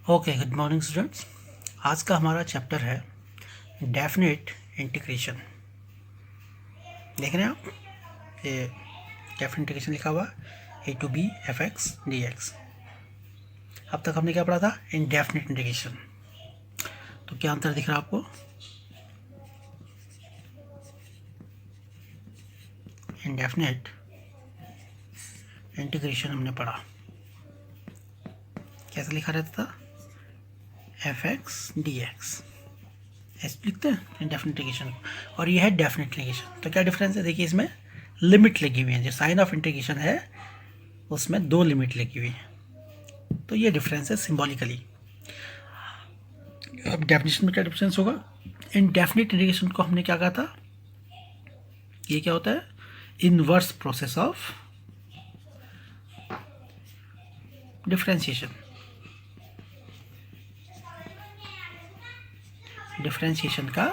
Okay, good morning students. आज का हमारा चैप्टर है डेफिनेट इंटीग्रेशन। देख रहे हैं आप, ये डेफिनेट इंटीग्रेशन लिखा हुआ A to B F x D X. अब तक हमने क्या पढ़ा था? Indefinite integration. तो क्या अंतर दिख रहा है आपको? इनडेफिनेट इंटीग्रेशन हमने पढ़ा, कैसे लिखा रहता था? एफ एक्स डी एक्स ऐसे लिखते हैं इनडेफिनेट इंटीग्रेशन को, और ये है डेफिनेट इंटीग्रेशन। तो क्या डिफरेंस है? देखिए, इसमें लिमिट लगी हुई है। जो साइन ऑफ इंटीग्रेशन है उसमें 2 लिमिट लगी हुई है, तो ये डिफरेंस है सिंबॉलिकली। अब डेफिनेशन में क्या डिफरेंस होगा? इनडेफिनेट इंटीग्रेशन को हमने क्या कहा था? ये क्या होता है? Inverse process of differentiation. Differentiation का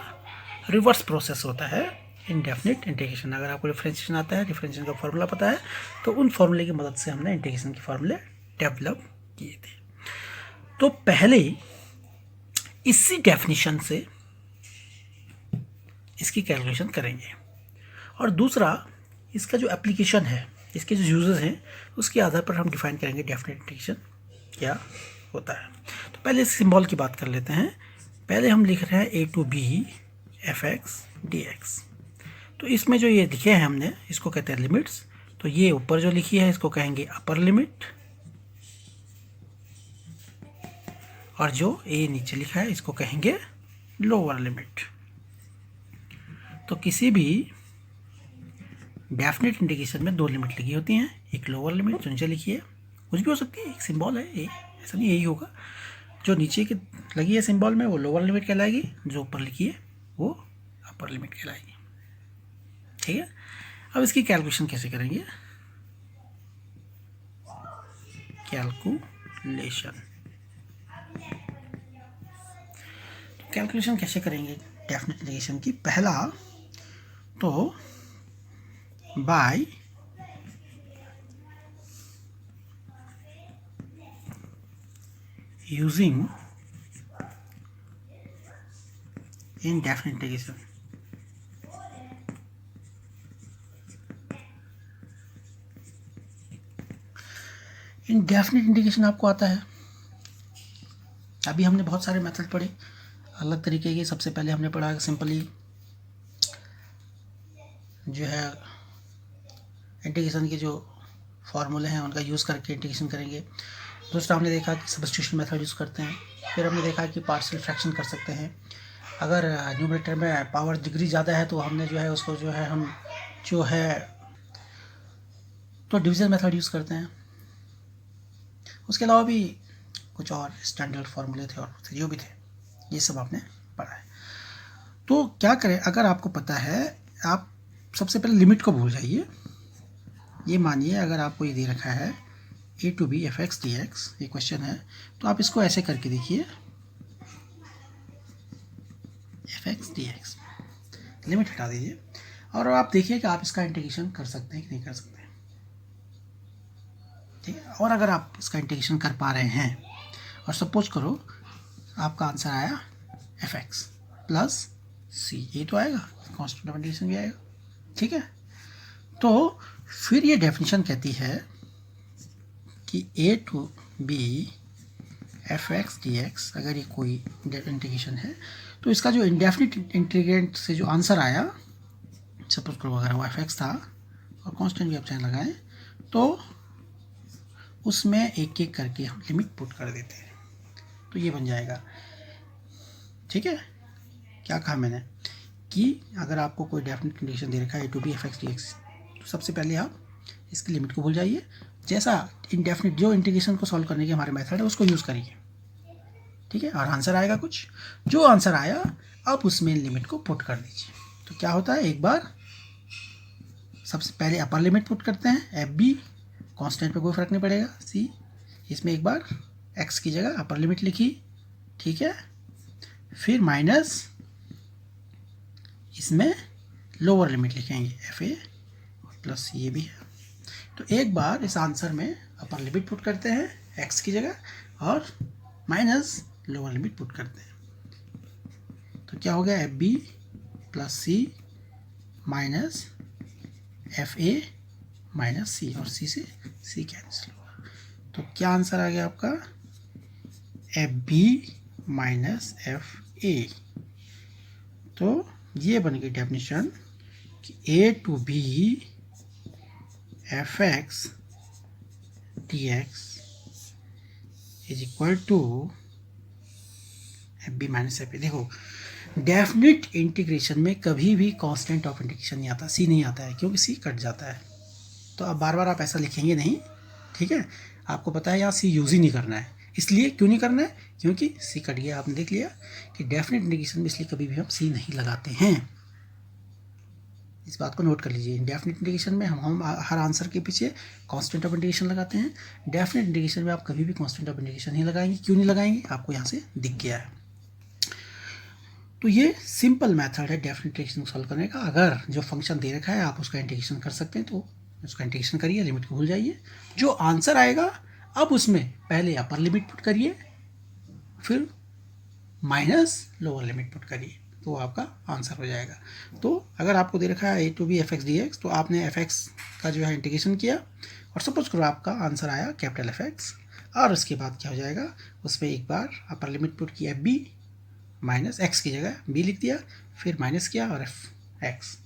रिवर्स प्रोसेस होता है इनडेफिनेट इंटीग्रेशन। अगर आपको डिफरेंशिएशन आता है, डिफरेंशिएशन का फॉर्मूला पता है, तो उन फॉर्मूले की मदद से हमने इंटीग्रेशन के फॉर्मूले डेवलप किए थे। तो पहले इसी डेफिनेशन से इसकी कैलकुलेशन करेंगे, और दूसरा इसका जो एप्लीकेशन है, इसके जो यूजेस हैं, उसके आधार पर हम डिफाइन करेंगे डेफिनेट इंटीग्रेशन क्या होता है। तो पहले सिंबल की बात कर लेते हैं। पहले हम लिख रहे हैं A to B F x D x. तो इसमें जो ये लिखे हैं हमने, इसको कहते हैं लिमिट्स। तो ये ऊपर जो लिखी है इसको कहेंगे अपर लिमिट, और जो ए नीचे लिखा है इसको कहेंगे लोअर लिमिट। तो किसी भी डेफिनेट इंटीग्रेशन में 2 लिमिट लगी होती हैं। एक लोअर लिमिट जो नीचे लिखी है, कुछ भी हो सकती है, एक सिंबल है, ये ऐसा नहीं यही होगा। जो नीचे की लगी है सिंबल में वो लोअर लिमिट कहलाएगी, जो ऊपर लिखी है वो अपर लिमिट कहलाएगी। ठीक है। अब इसकी कैलकुलेशन कैसे करेंगे? कैलकुलेशन कैसे करेंगे डेफिनेट इंटीग्रेशन की? पहला तो by using indefinite integration. Indefinite integration आपको आता है? अभी हमने बहुत सारे मेथड पढ़े अलग तरीके के। सबसे पहले हमने पढ़ा सिंपली जो है इंटीग्रेशन के जो फॉर्मूले हैं उनका यूज़ करके इंटीग्रेशन करेंगे। दूसरा हमने देखा कि सब्स्टिट्यूशन मेथड यूज़ करते हैं। फिर हमने देखा कि पार्शियल फ्रैक्शन कर सकते हैं। अगर न्यूमरेटर में पावर डिग्री ज़्यादा है तो हमने जो है उसको जो है हम जो है तो डिवीजन मेथड यूज़ करते हैं। उसके अलावा भी कुछ और स्टैंडर्ड फार्मूले थे और जो भी थे, ये सब आपने पढ़ा है। तो क्या करें? अगर आपको पता है, आप सबसे पहले लिमिट को भूल जाइए। ये मानिए अगर आपको ये दे रखा है A to B F x D X, ये क्वेश्चन है, तो आप इसको ऐसे करके देखिए, F x D X, limit हटा दीजिए, और आप देखिए कि आप इसका इंटीग्रेशन कर सकते हैं कि नहीं कर सकते। ठीक है। और अगर आप इसका इंटीग्रेशन कर पा रहे हैं, और सपोज करो आपका आंसर आया एफ एक्स प्लस सी, ये तो आएगा, कॉन्स्टेंट ऑफ इंटीग्रेशन भी आएगा। ठीक है। तो फिर ये डेफिनेशन कहती है कि ए to B F x D X, अगर ये कोई इंटीग्रेशन है, तो इसका जो इंडेफिनिट इंटीग्रेंट से जो आंसर आया, सपोज करो अगर वो एफ एक्स था और कांस्टेंट भी आप चाहे लगाएं, तो उसमें एक एक करके हम लिमिट पुट कर देते हैं, तो ये बन जाएगा। ठीक है। क्या कहा मैंने कि अगर आपको कोई डेफिनेट कंडीशन दे रखा है A to B F x D x, तो सबसे पहले आप इसकी लिमिट को भूल जाइए। जैसा इनडेफिनिट जो इंटीग्रेशन को सॉल्व करने के हमारे मेथड है उसको यूज़ करिए। ठीक है। और आंसर आएगा कुछ, जो आंसर आया अब उसमें लिमिट को पुट कर दीजिए। तो क्या होता है, एक बार सबसे पहले अपर लिमिट पुट करते हैं, एफ बी, कांस्टेंट पे कोई फ़र्क नहीं पड़ेगा, सी, इसमें एक बार एक्स की जगह अपर लिमिट लिखी। ठीक है। फिर माइनस इसमें लोअर लिमिट लिखेंगे, एफ ए, प्लस ये भी है। तो एक बार इस आंसर में अपर लिमिट पुट करते हैं एक्स की जगह, और माइनस लोअर लिमिट पुट करते हैं। तो क्या हो गया, F B plus C minus F ए माइनस सी, और सी से सी कैंसिल होगा। तो क्या आंसर आ गया आपका, F B minus F A. तो ये बन गई डेफिनेशन कि ए to B F x D x is equal to F B minus F A. देखो डेफिनेट इंटीग्रेशन में कभी भी कांस्टेंट ऑफ इंटीग्रेशन नहीं आता, सी नहीं आता है, क्योंकि सी कट जाता है। तो अब बार बार आप ऐसा लिखेंगे नहीं, ठीक है। आपको पता है यहाँ सी यूज़ ही नहीं करना है। इसलिए क्यों नहीं करना है, क्योंकि सी कट गया। आपने देख लिया कि डेफिनेट इंटीग्रेशन में इसलिए कभी भी हम सी नहीं लगाते हैं। इस बात को नोट कर लीजिए। डेफिनेट इंटीग्रेशन में हम हर आंसर के पीछे कांस्टेंट ऑफ इंटीग्रेशन लगाते हैं। डेफिनेट इंटीग्रेशन में आप कभी भी कांस्टेंट ऑफ इंटीग्रेशन नहीं लगाएंगे। क्यों नहीं लगाएंगे, आपको यहाँ से दिख गया है। तो ये सिंपल मेथड है डेफिनेट इंटीग्रेशन सॉल्व करने का। अगर जो फंक्शन दे रखा है आप उसका इंटीग्रेशन कर सकते हैं, तो उसका इंटीग्रेशन करिए, लिमिट को भूल जाइए। जो आंसर आएगा अब उसमें पहले अपर लिमिट पुट करिए, फिर माइनस लोअर लिमिट पुट करिए, तो आपका आंसर हो जाएगा। तो अगर आपको दे रखा है A to B F x D x, तो आपने एफ एक्स का जो है इंटीग्रेशन किया, और सपोज करो आपका आंसर आया कैपिटल एफ एक्स, और उसके बाद क्या हो जाएगा, उसमें एक बार अपर लिमिट पुट की एफ बी माइनस एक्स की जगह बी लिख दिया, फिर माइनस किया और एफ एक्स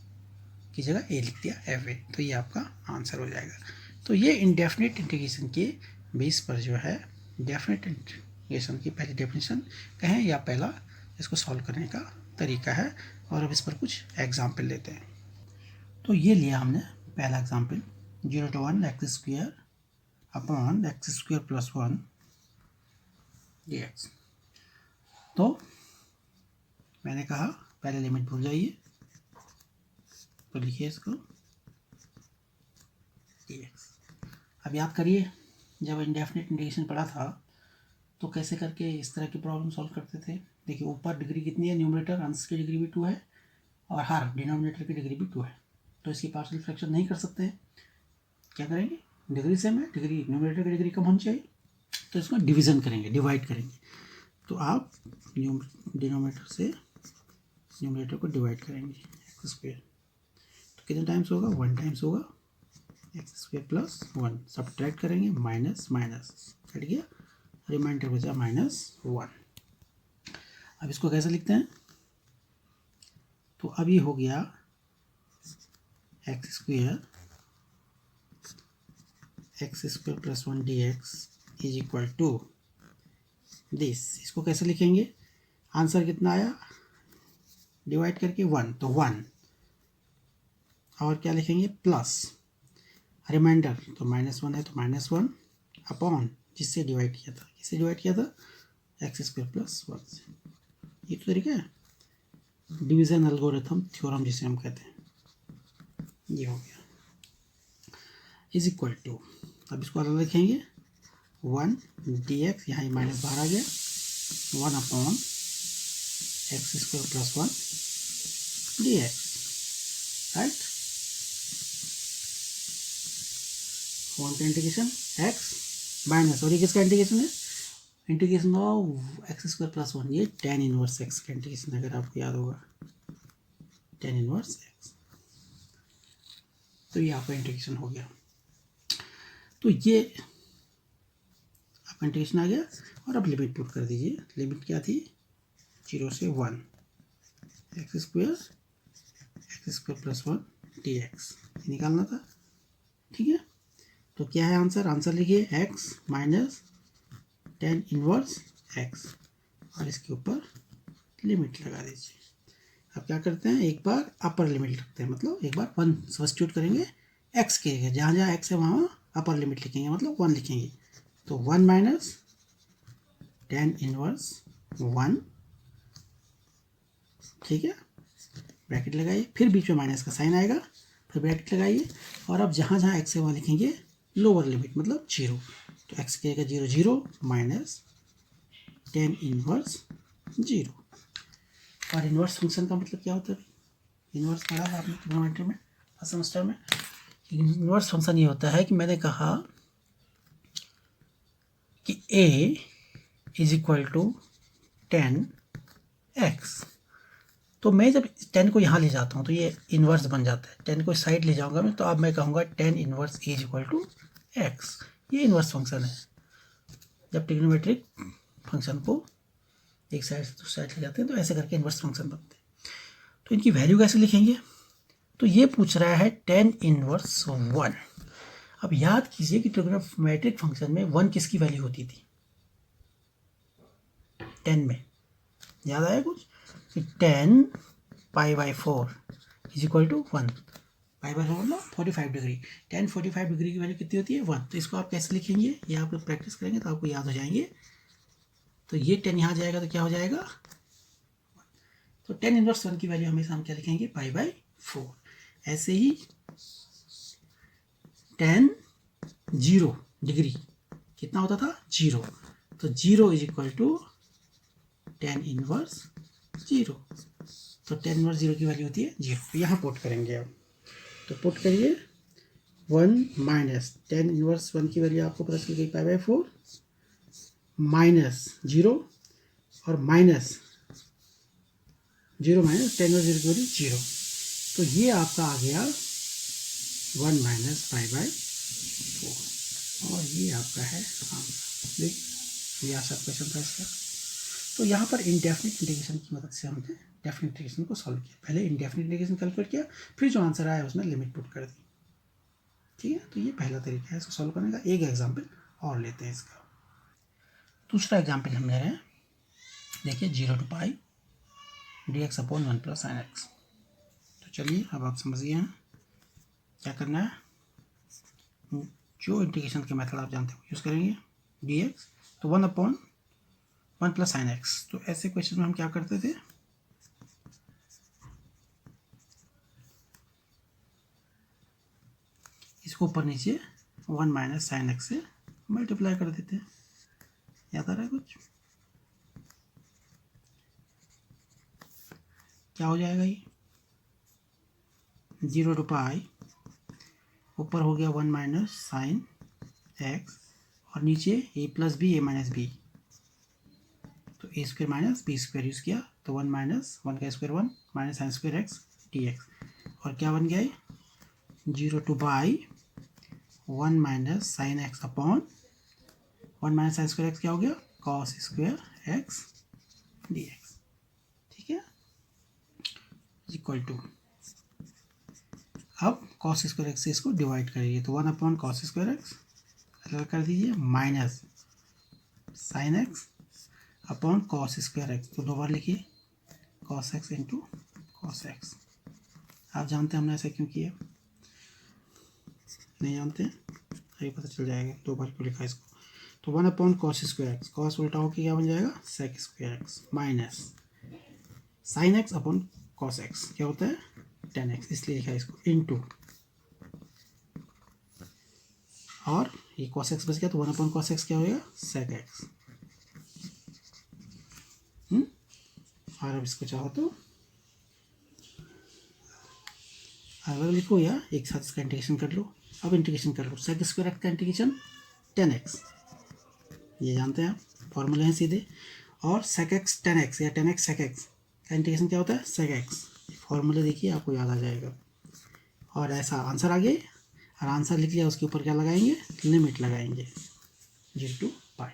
की जगह ए लिख दिया एफ ए। तो ये आपका आंसर हो जाएगा। तो ये इंडेफिनिट इंटीग्रेशन के बेस पर जो है डेफिनेट इंटीग्रेशन की पहली डेफिनेशन कहें या पहला इसको सॉल्व करने का तरीका है। और अब इस पर कुछ एग्जाम्पल लेते हैं। तो ये लिया हमने पहला example, 0 to 1 x square upon x square plus 1 d x. तो मैंने कहा पहले लिमिट भूल जाइए, तो लिखिए इसको dx। अब याद करिए जब इंडेफिनिट इंटीग्रेशन पढ़ा था तो कैसे करके इस तरह की प्रॉब्लम सॉल्व करते थे। देखिए ऊपर डिग्री कितनी है, न्यूमरेटर अंश की डिग्री भी 2 है और हर डिनोमिनेटर की डिग्री भी 2 है, तो इसकी पार्शियल फ्रैक्शन नहीं कर सकते हैं। क्या करेंगे, डिग्री सेम है, डिग्री न्यूमरेटर की डिग्री कम होनी चाहिए, तो इसको डिवीज़न करेंगे, डिवाइड करेंगे। तो आप डिनोमिनेटर से न्यूमरेटर को डिवाइड करेंगे एक्स स्क्वायर, तो कितने टाइम्स होगा, 1 टाइम्स होगा एक्स स्क्वायर प्लस 1। सब्ट्रैक्ट करेंगे, माइनस माइनस कट गया, रिमाइंडर बचा -1। अब इसको कैसे लिखते हैं, तो अब ये हो गया x square plus 1 d x is equal to this. इसको कैसे लिखेंगे, आंसर कितना आया डिवाइड करके 1, तो 1 और क्या लिखेंगे प्लस रिमाइंडर, तो -1 है तो -1 अपॉन जिससे डिवाइड किया था, किससे डिवाइड किया था, एक्स स्क्वायर प्लस 1 से। ये तो तरीका है, डिवीजन एल्गोरिथम थ्योरम जिसे हम कहते हैं। ये हो गया इज इक्वल टू, अब इसको अलग लिखेंगे 1 डी एक्स, यहाँ माइनस बाहर आ गया, 1 upon x square plus 1 d x, right. 1 का इंटीग्रेशन एक्स माइनस, और ये किसका इंटीग्रेशन है, integration of x square plus 1, ये tan इनवर्स एक्स का इंटीग्रेशन, अगर आपको याद होगा tan इनवर्स एक्स। तो ये आपका इंटीग्रेशन हो गया। तो ये आपका इंटीग्रेशन आ गया, और अब लिमिट पुट कर दीजिए। लिमिट क्या थी, 0 से 1 x square plus 1 d x निकालना था, ठीक है। तो क्या है आंसर, आंसर लिखिए x minus tan inverse x, और इसके ऊपर लिमिट लगा दीजिए। अब क्या करते हैं, एक बार अपर लिमिट रखते हैं, मतलब एक बार 1 सब्स्टिट्यूट करेंगे एक्स के जगह, जहाँ जहाँ एक्स है वहाँ अपर लिमिट लिखेंगे, मतलब 1 लिखेंगे। तो 1 माइनस tan इनवर्स 1, ठीक है, ब्रैकेट लगाइए, फिर बीच में माइनस का साइन आएगा, फिर ब्रैकेट लगाइए, और अब जहाँ जहाँ एक्स है वहाँ लिखेंगे लोअर लिमिट, मतलब 0। तो एक्स की जगह 0 0 माइनस tan इनवर्स 0। और इन्वर्स फंक्शन का मतलब क्या होता है, इन्वर्स पढ़ा था आपने ट्रिग्नोमेट्री में फर्स्ट सेमेस्टर में। इन्वर्स फंक्शन ये होता है कि मैंने कहा कि ए इज इक्वल टू 10x। तो मैं जब 10 को यहाँ ले जाता हूँ तो ये इन्वर्स बन जाता है। 10 को साइड ले जाऊँगा मैं, तो अब मैं कहूँगा 10 inverse is equal to x। ये इन्वर्स फंक्शन है। जब ट्रिग्नोमेट्रिक फंक्शन को एक साइड से दूसरी साइड ले जाते हैं तो ऐसे करके इन्वर्स फंक्शन बनते हैं। तो इनकी वैल्यू कैसे लिखेंगे? तो ये पूछ रहा है 10 इन्वर्स 1। अब याद कीजिए कि ट्रिग्नोमेट्रिक फंक्शन में 1 किसकी वैल्यू होती थी 10 में? याद आया कुछ? कि 10 π/4 इज इक्वल टू 1। π/4 मतलब 45 डिग्री। 10 45 डिग्री की वैल्यू कितनी होती है? 1। तो इसको आप कैसे लिखेंगे? ये आप प्रैक्टिस करेंगे तो आपको याद हो जाएंगे। तो ये 10 यहाँ जाएगा तो क्या हो जाएगा? तो 10 इनवर्स 1 की वैल्यू हमेशा हम क्या लिखेंगे? π/4। ऐसे ही 10 0 डिग्री कितना होता था? 0। तो 0 इज इक्वल टू 10 इनवर्स 0। तो 10 इनवर्स 0 की वैल्यू होती है 0। तो यहाँ पुट करेंगे अब। तो पुट करिए 1 माइनस 10 इनवर्स 1 की वैल्यू आपको पता चल गई π/4 माइनस 0 और माइनस 0 माइनस 10 इनवर्स 0 की वैल्यू 0। तो ये आपका आ गया 1 माइनस π/4 और ये आपका है आंसर। देखिए ये आसान क्वेश्चन था इसका। तो यहाँ पर इंडेफिनिट इंटीग्रेशन की मदद से हमने डेफिनिट इंटीग्रेशन को सॉल्व किया। पहले इंडेफिनिट इंटीग्रेशन कैलकुलेट किया, फिर जो आंसर आया उसमें लिमिट पुट कर दी। ठीक है, तो ये पहला तरीका है इसको सॉल्व करने का। एक एग्जाम्पल और लेते हैं इसका। दूसरा एग्जाम्पल हम ले रहे हैं, देखिए 0 to π dx upon 1 + sin x। तो चलिए अब आप समझिए हैं क्या करना है। जो इंटीग्रेशन के मेथड आप जानते हो यूज़ करेंगे। dx तो 1 अपॉन 1 + sin x। तो ऐसे क्वेश्चन में हम क्या करते थे? इसको ऊपर नीचे 1 माइनस sin x से मल्टीप्लाई कर देते हैं। याद आ रहा है कुछ? क्या हो जाएगा ये? 0 to π ऊपर हो गया 1 माइनस sin x और नीचे a + b a - b। तो a² माइनस b² यूज़ किया तो 1 माइनस 1 का square 1 minus sin² x dx। और क्या बन गया ये? 0 to π 1 minus sin x upon 1 minus sin² x क्या हो गया? cos² x dx। ठीक है, इक्वल टू अब cos² x से इसको डिवाइड करिए तो 1 अपॉन cos² x अलग कर दीजिए minus sin x upon cos² x। तो 2 बार लिखिए cos x into cos x। आप जानते हैं हमने ऐसा क्यों किया? नहीं जानते? अभी पता चल जाएगा 2 बार क्यों लिखा इसको। तो 1 अपॉन cos² x, cos उल्टा होकर क्या बन जाएगा? sec² x minus sin x upon cos x क्या होता है? tan x, इसलिए लिखा है इसको इंटू। और ये cos x बच गया तो 1 अपॉन cos x क्या होगा? sec x। और अब इसको चाहो तो अगर लिखो या एक साथ इसका इंटीग्रेशन कर लो। अब इंटीग्रेशन कर लो sec² x का इंटीग्रेशन tan x, ये जानते हैं आप, फॉर्मूले हैं सीधे। और sec x tan x या tan x sec x का इंटीग्रेशन क्या होता है? sec x। फॉर्मूले देखिए आपको याद आ जाएगा। और ऐसा आंसर आ गया और आंसर लिख लिया, उसके ऊपर क्या लगाएंगे? लिमिट लगाएंगे 0 to π।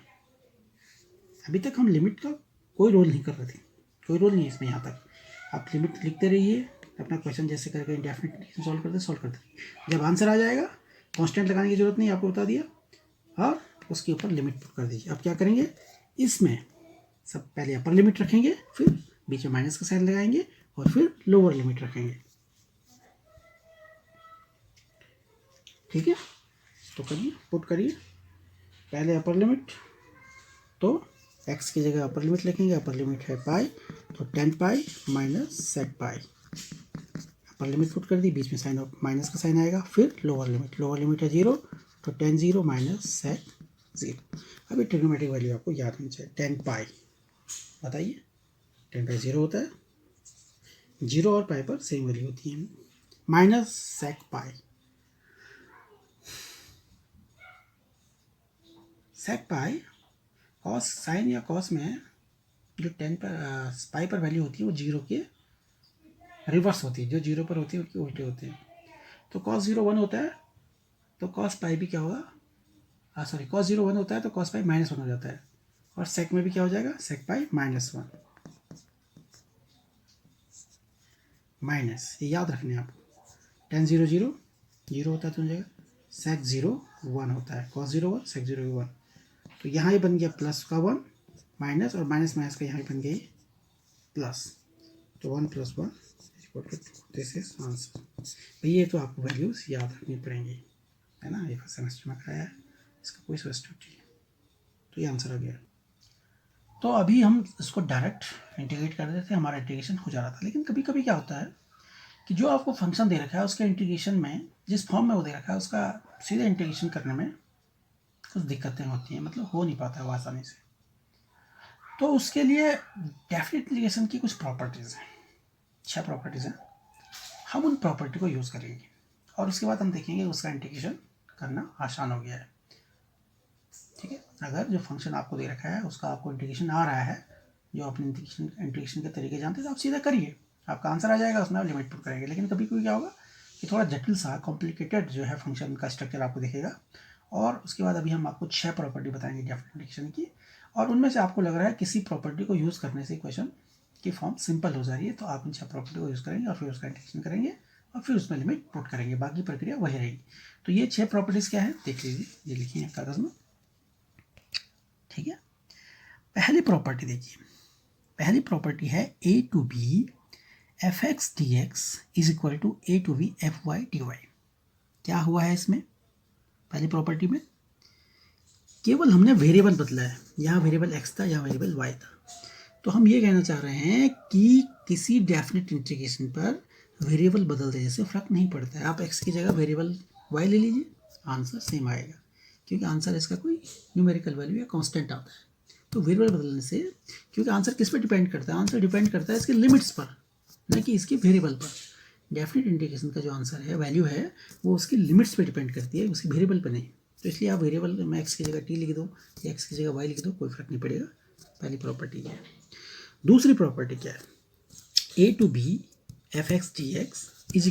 अभी तक हम लिमिट का कोई रोल नहीं कर रहे थे, कोई रोल नहीं है इसमें। यहाँ तक आप लिमिट लिखते रहिए, अपना क्वेश्चन जैसे करके इंडेफिनिट सॉल्व करते रहिए। जब आंसर आ जाएगा कांस्टेंट लगाने की जरूरत नहीं, आपको बता दिया, और उसके ऊपर लिमिट पुट कर दीजिए। अब क्या करेंगे? इसमें सब पहले अपर लिमिट रखेंगे, फिर बीच में माइनस का साइन लगाएंगे और फिर लोअर लिमिट रखेंगे। ठीक है, तो करिए, पुट करिए। पहले अपर लिमिट, तो x की जगह अपर लिमिट लिखेंगे। अपर लिमिट है पाई, तो 10 पाई माइनस सेक पाई। अपर लिमिट पुट कर दी, बीच में साइन ऑफ माइनस का साइन आएगा। फिर लोअर लिमिट है 0, तो 10 0 माइनस सेक 0। अभी ट्रिग्नोमेट्रिक वैल्यू आपको याद होनी चाहिए। 10 पाई, बताइए 10 पाई 0 होता है, 0 और पाई पर सेम वैल्यू होती है, माइनस सेक पाई। सेक पाई कॉस साइन या कॉस में जो 10 पर पाई पर वैल्यू होती है वो 0 के रिवर्स होती है, जो 0 पर होती है उनके उल्टे होते हैं। तो कॉस 0 1 होता है तो कॉस पाई भी क्या होगा, सॉरी कॉस 0 1 होता है तो कॉस पाई -1 हो जाता है, और सेक में भी क्या हो जाएगा, सेक पाई -1 माइनस, ये याद रखने आपको। tan 0 0 0 होता है तो जाएगा, सेक 0 1 होता है, कॉस 0 1 सेक 0 1, तो यहाँ ये बन गया प्लस का 1 माइनस, और माइनस माइनस का यहाँ बन गई प्लस, तो 1 + 1 = 2। This is answer. भाई ये तो आपको वैल्यूज याद रखनी पड़ेंगी, है ना, ये फर्स्ट सेमेस्टर में कराया है, इसका कोई सब्स्टिट्यूट नहीं है, तो ये आंसर आ गया। तो अभी हम इसको डायरेक्ट इंटीग्रेट कर देते थे, हमारा इंटीग्रेशन हो जा रहा था। लेकिन कभी कभी क्या होता है कि जो आपको फंक्शन दे रखा है उसके इंटीग्रेशन में, जिस फॉर्म में वो दे रखा है उसका सीधे इंटीग्रेशन करने में कुछ दिक्कतें होती हैं, मतलब हो नहीं पाता है वो आसानी से। तो उसके लिए डेफिनेट इंटीग्रेशन की कुछ प्रॉपर्टीज़ हैं, 6 प्रॉपर्टीज़ हैं, हम उन प्रॉपर्टी को यूज़ करेंगे और उसके बाद हम देखेंगे उसका इंटीग्रेशन करना आसान हो गया है। ठीक है, अगर जो फंक्शन आपको दे रखा है उसका आपको इंटीग्रेशन आ रहा है, जो अपने इंटीग्रेशन के तरीके जानते हैं, तो आप सीधा करिए, आपका आंसर आ जाएगा, उसमें आप लिमिट पुट करेंगे। लेकिन कभी कभी क्या होगा कि थोड़ा जटिल सा कॉम्प्लिकेटेड जो है फंक्शन का स्ट्रक्चर आपको दिखेगा, और उसके बाद अभी हम आपको 6 प्रॉपर्टी बताएंगे डेफिनेट इंटीग्रेशन की, और उनमें से आपको लग रहा है किसी प्रॉपर्टी को यूज़ करने से इक्वेशन की फॉर्म सिंपल हो जा रही है, तो आप इन 6 प्रॉपर्टी को यूज़ करेंगे और फिर उसका इंटीग्रेशन करेंगे और फिर उसमें लिमिट पुट करेंगे, बाकी प्रक्रिया वही रहेगी। तो ये 6 प्रॉपर्टीज़ क्या है देख लीजिए, ये लिखिए कागज़ में। ठीक है, पहली प्रॉपर्टी देखिए, पहली प्रॉपर्टी है a to b f(x) dx = a to b fy dy। क्या हुआ है इसमें, पहली प्रॉपर्टी में केवल हमने वेरिएबल बदला है, यहाँ वेरिएबल x था, यहाँ वेरिएबल y था। तो हम ये कहना चाह रहे हैं कि किसी डेफिनेट इंटीग्रेशन पर वेरिएबल बदल देने से फ़र्क नहीं पड़ता है, आप x की जगह वेरिएबल y ले लीजिए, आंसर सेम आएगा, क्योंकि आंसर इसका कोई न्यूमेरिकल वैल्यू या कांस्टेंट आता है। तो वेरिएबल बदलने से, क्योंकि आंसर किस पर डिपेंड करता है, आंसर डिपेंड करता है इसके लिमिट्स पर, न कि इसके वेरिएबल पर। डेफिनेट इंटीग्रेशन का जो आंसर है, वैल्यू है, वो उसकी लिमिट्स पे डिपेंड करती है, उसकी वेरिएबल पर नहीं। तो इसलिए आप वेरिएबल में एक्स की जगह टी लिख दो या एक्स की जगह वाई लिख दो, कोई फर्क नहीं पड़ेगा। पहली प्रॉपर्टी है। दूसरी प्रॉपर्टी क्या है, a to b f(x) dx = -a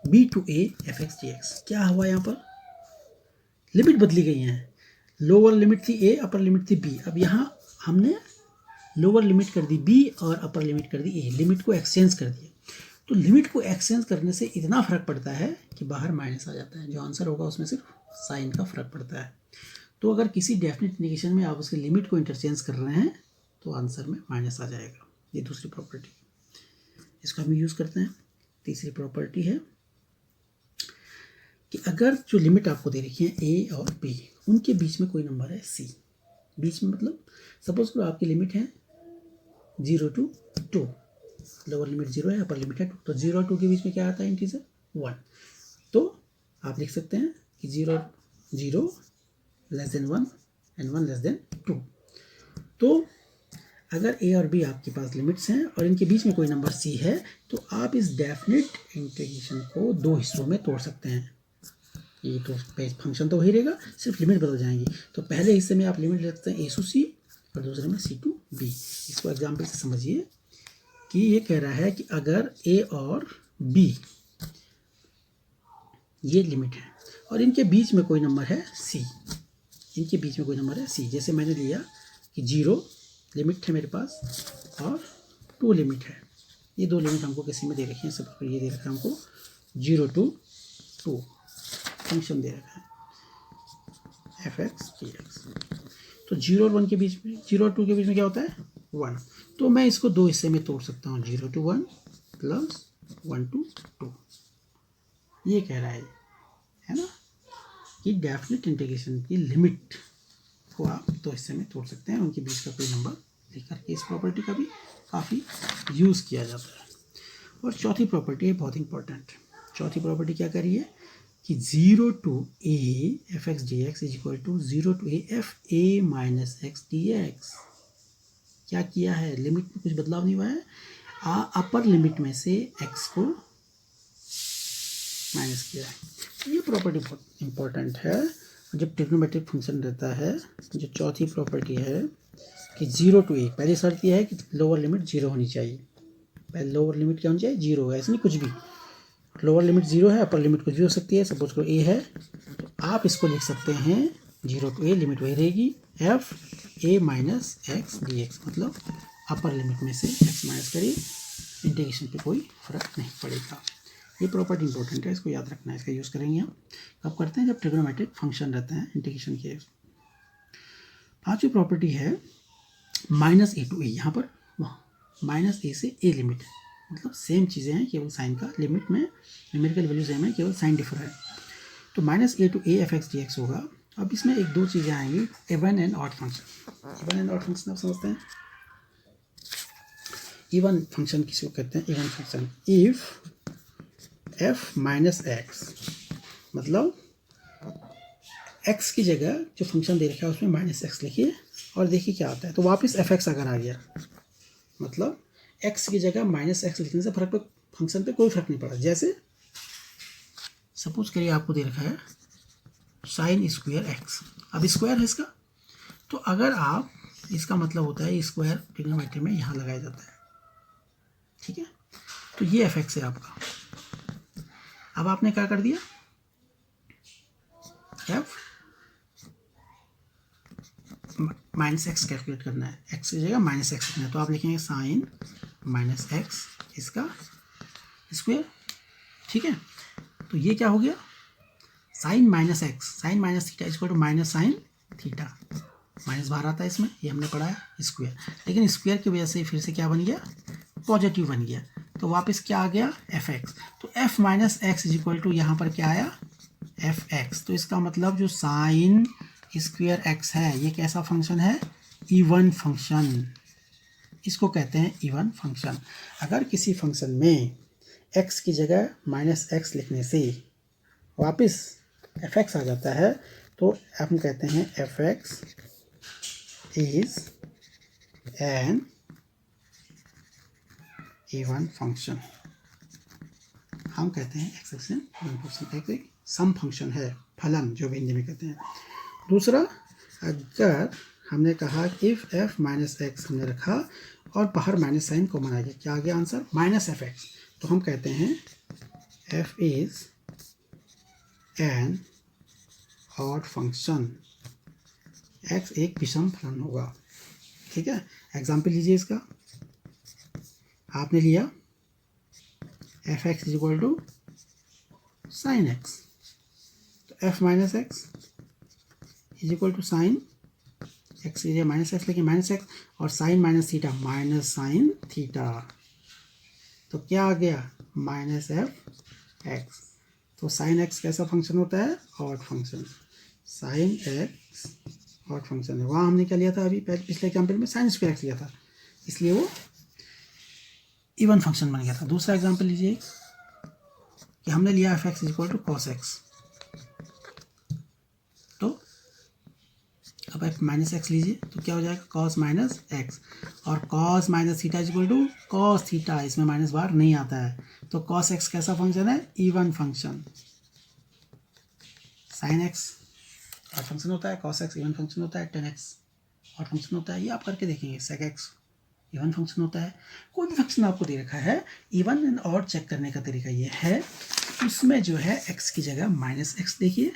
b to a f(x) dx। क्या हुआ यहाँ पर, लिमिट बदली गई हैं, लोअर लिमिट थी a, अपर लिमिट थी b, अब यहाँ हमने लोअर लिमिट कर दी b और अपर लिमिट कर दी a, लिमिट को एक्सचेंज कर दिया। तो लिमिट को एक्सचेंज करने से इतना फ़र्क पड़ता है कि बाहर माइनस आ जाता है, जो आंसर होगा उसमें सिर्फ साइन का फ़र्क पड़ता है। तो अगर किसी डेफिनेट इंटीग्रेशन में आप उसकी लिमिट को इंटरचेंज कर रहे हैं तो आंसर में माइनस आ जाएगा। ये दूसरी प्रॉपर्टी, इसको हम यूज़ करते हैं। तीसरी प्रॉपर्टी है कि अगर जो लिमिट आपको दे रखी है a और b, उनके बीच में कोई नंबर है c, बीच में मतलब सपोज करो आपकी लिमिट है 0 to 2, लोअर लिमिट 0 है, अपर लिमिट है 2, तो 0 और 2 के बीच में क्या आता है इंटीजर 1। तो आप लिख सकते हैं कि 0 0 < 1 एंड 1 < 2। तो अगर a और b आपके पास लिमिट्स हैं और इनके बीच में कोई नंबर c है, तो आप इस डेफिनेट इंटीग्रेशन को 2 हिस्सों में तोड़ सकते हैं। ये तो फंक्शन तो वही रहेगा, सिर्फ लिमिट बदल जाएंगी। तो पहले हिस्से में आप लिमिट ले सकते हैं a to c और दूसरे में c to b। इसको एग्जाम्पल से समझिए कि ये कह रहा है कि अगर a और b ये लिमिट है और इनके बीच में कोई नंबर है c, इनके बीच में कोई नंबर है c, जैसे मैंने लिया कि 0 लिमिट है मेरे पास और 2 लिमिट है, ये 2 लिमिट हमको किसी में दे रखी है, सब ये दे रखा है हमको 0 to 2 फंक्शन दे रखा है f(x) dx। तो 0 और 1 के बीच में, 0 और 2 के बीच में क्या होता है 1, तो मैं इसको 2 हिस्से में तोड़ सकता हूँ, 0 to 1 प्लस 1 to 2। ये कह रहा है ना, कि डेफिनेट इंटीग्रेशन की लिमिट को आप 2 हिस्से में तोड़ सकते हैं, उनके बीच का कोई नंबर लेकर के। इस प्रॉपर्टी का भी काफ़ी यूज़ किया जाता है। और चौथी प्रॉपर्टी है बहुत इंपॉर्टेंट, चौथी प्रॉपर्टी क्या करी है कि 0 to a f(x) dx = 0 to a f(a - x) dx। क्या किया है, लिमिट में कुछ बदलाव नहीं हुआ है, अपर लिमिट में से x को माइनस किया है। ये प्रॉपर्टी बहुत इंपॉर्टेंट है, जब ट्रिग्नोमेट्रिक फंक्शन रहता है, जो चौथी प्रॉपर्टी है कि 0 to a, पहली शर्त यह है कि लोअर लिमिट 0 होनी चाहिए। पहले लोअर लिमिट क्या होनी चाहिए? 0 है, ऐसे नहीं कुछ भी। लोअर लिमिट 0 है, अपर लिमिट कुछ भी हो सकती है। सपोज करो a है, तो आप इसको लिख सकते हैं 0 to a, लिमिट वही रहेगी f a minus x D x, मतलब अपर लिमिट में से x माइनस करिए, इंटीग्रेशन पे कोई फर्क नहीं पड़ेगा। ये प्रॉपर्टी इंपॉर्टेंट है, इसको याद रखना है, इसका यूज़ करेंगे हम। कब करते हैं? जब ट्रिग्नोमेट्रिक फंक्शन रहते हैं इंटीग्रेशन के। पांचवी प्रॉपर्टी है माइनस ए टू ए। यहाँ पर माइनस ए से ए लिमिट, मतलब सेम चीज़ें हैं, केवल साइन का लिमिट में न्यूमेरिकल वैल्यू सेम है, केवल साइन डिफर है। तो minus A to A F x D x होगा। अब इसमें एक दो चीज़ें आएंगी, even and odd function. Even and odd function आप समझते हैं। इवन फंक्शन किसको कहते हैं? Even function if f minus x, मतलब एक्स की जगह जो फंक्शन दे रखा है उसमें माइनस एक्स लिखिए और देखिए क्या आता है। तो वापस एफ एक्स अगर आ गया, मतलब एक्स की जगह माइनस एक्स लिखने से फंक्शन पे कोई फर्क नहीं पड़ा। जैसे सपोज करिए आपको दे रखा है साइन स्क्वायर एक्स, अब स्क्वायर है इसका, तो अगर आप, इसका मतलब होता है स्क्वायर ट्रिग्नोमेट्री में यहाँ लगाया जाता है, ठीक है। तो ये एफ एक्स है आपका। अब आपने क्या कर दिया, एफ माइनस एक्स कैलकुलेट करना है, एक्स की जगह माइनस एक्स लिखना है, तो आप लिखेंगे साइन माइनस एक्स इसका स्क्वायर, ठीक है। तो ये क्या हो गया, sine minus x, sine minus theta equal to minus sine theta, minus बाहर आता है इसमें, ये हमने पढ़ा है स्क्वायर, लेकिन स्क्वायर की वजह से फिर से क्या बन गया, पॉजिटिव बन गया। तो वापस क्या आ गया, एफ एक्स। तो F minus x is equal to यहाँ पर क्या आया, एफ एक्स। तो इसका मतलब जो साइन स्क्वायर एक्स है ये कैसा फंक्शन है, इवन फंक्शन, इसको कहते हैं इवन फंक्शन। अगर किसी फंक्शन में x की जगह माइनस एक्स लिखने से वापस एफ एक्स आ जाता है तो हम कहते हैं F x is an even function. हम कहते हैं एक्सेप्शन इवन फंक्शन एक सम फंक्शन है, फलन जो भी हिंदी में कहते हैं। दूसरा, अगर हमने कहा इफ एफ माइनस एक्स हमने रखा और बाहर माइनस साइन कॉमन आ गया, क्या आ गया आंसर, माइनस एफ एक्स, तो हम कहते हैं F is an odd function, x एक विषम फलन होगा, ठीक है। एग्जाम्पल लीजिए इसका, आपने लिया F x is equal to sine X, तो F minus x is equal to sine X की जगह माइनस एक्स लेके माइनस एक्स और sine minus theta minus sine theta, तो क्या आ गया, माइनस एफ एक्स। तो साइन एक्स कैसा फंक्शन होता है, odd function, sine x odd function है। वहाँ हमने क्या लिया था, अभी पिछले एग्जाम्पल में साइन स्क्वायर एक्स लिया था, इसलिए वो इवन फंक्शन बन गया था। दूसरा एग्जाम्पल लीजिए कि हमने लिया F x is equal to cos x, तो अब एफ माइनस एक्स लीजिए तो क्या हो जाएगा, कॉस माइनस एक्स, और cos minus theta is equal to cos theta, इसमें माइनस बार नहीं आता है, तो कॉस एक्स कैसा फंक्शन है, even function. Sine x odd function होता है, कॉस एक्स इवन फंक्शन होता है, टेन एक्स ऑड फंक्शन होता है, ये आप करके देखेंगे। सेक एक्स इवन फंक्शन होता है। कोई भी फंक्शन आपको दे रखा है, इवन एंड ऑड चेक करने का तरीका ये है, उसमें जो है एक्स की जगह माइनस एक्स लिखिए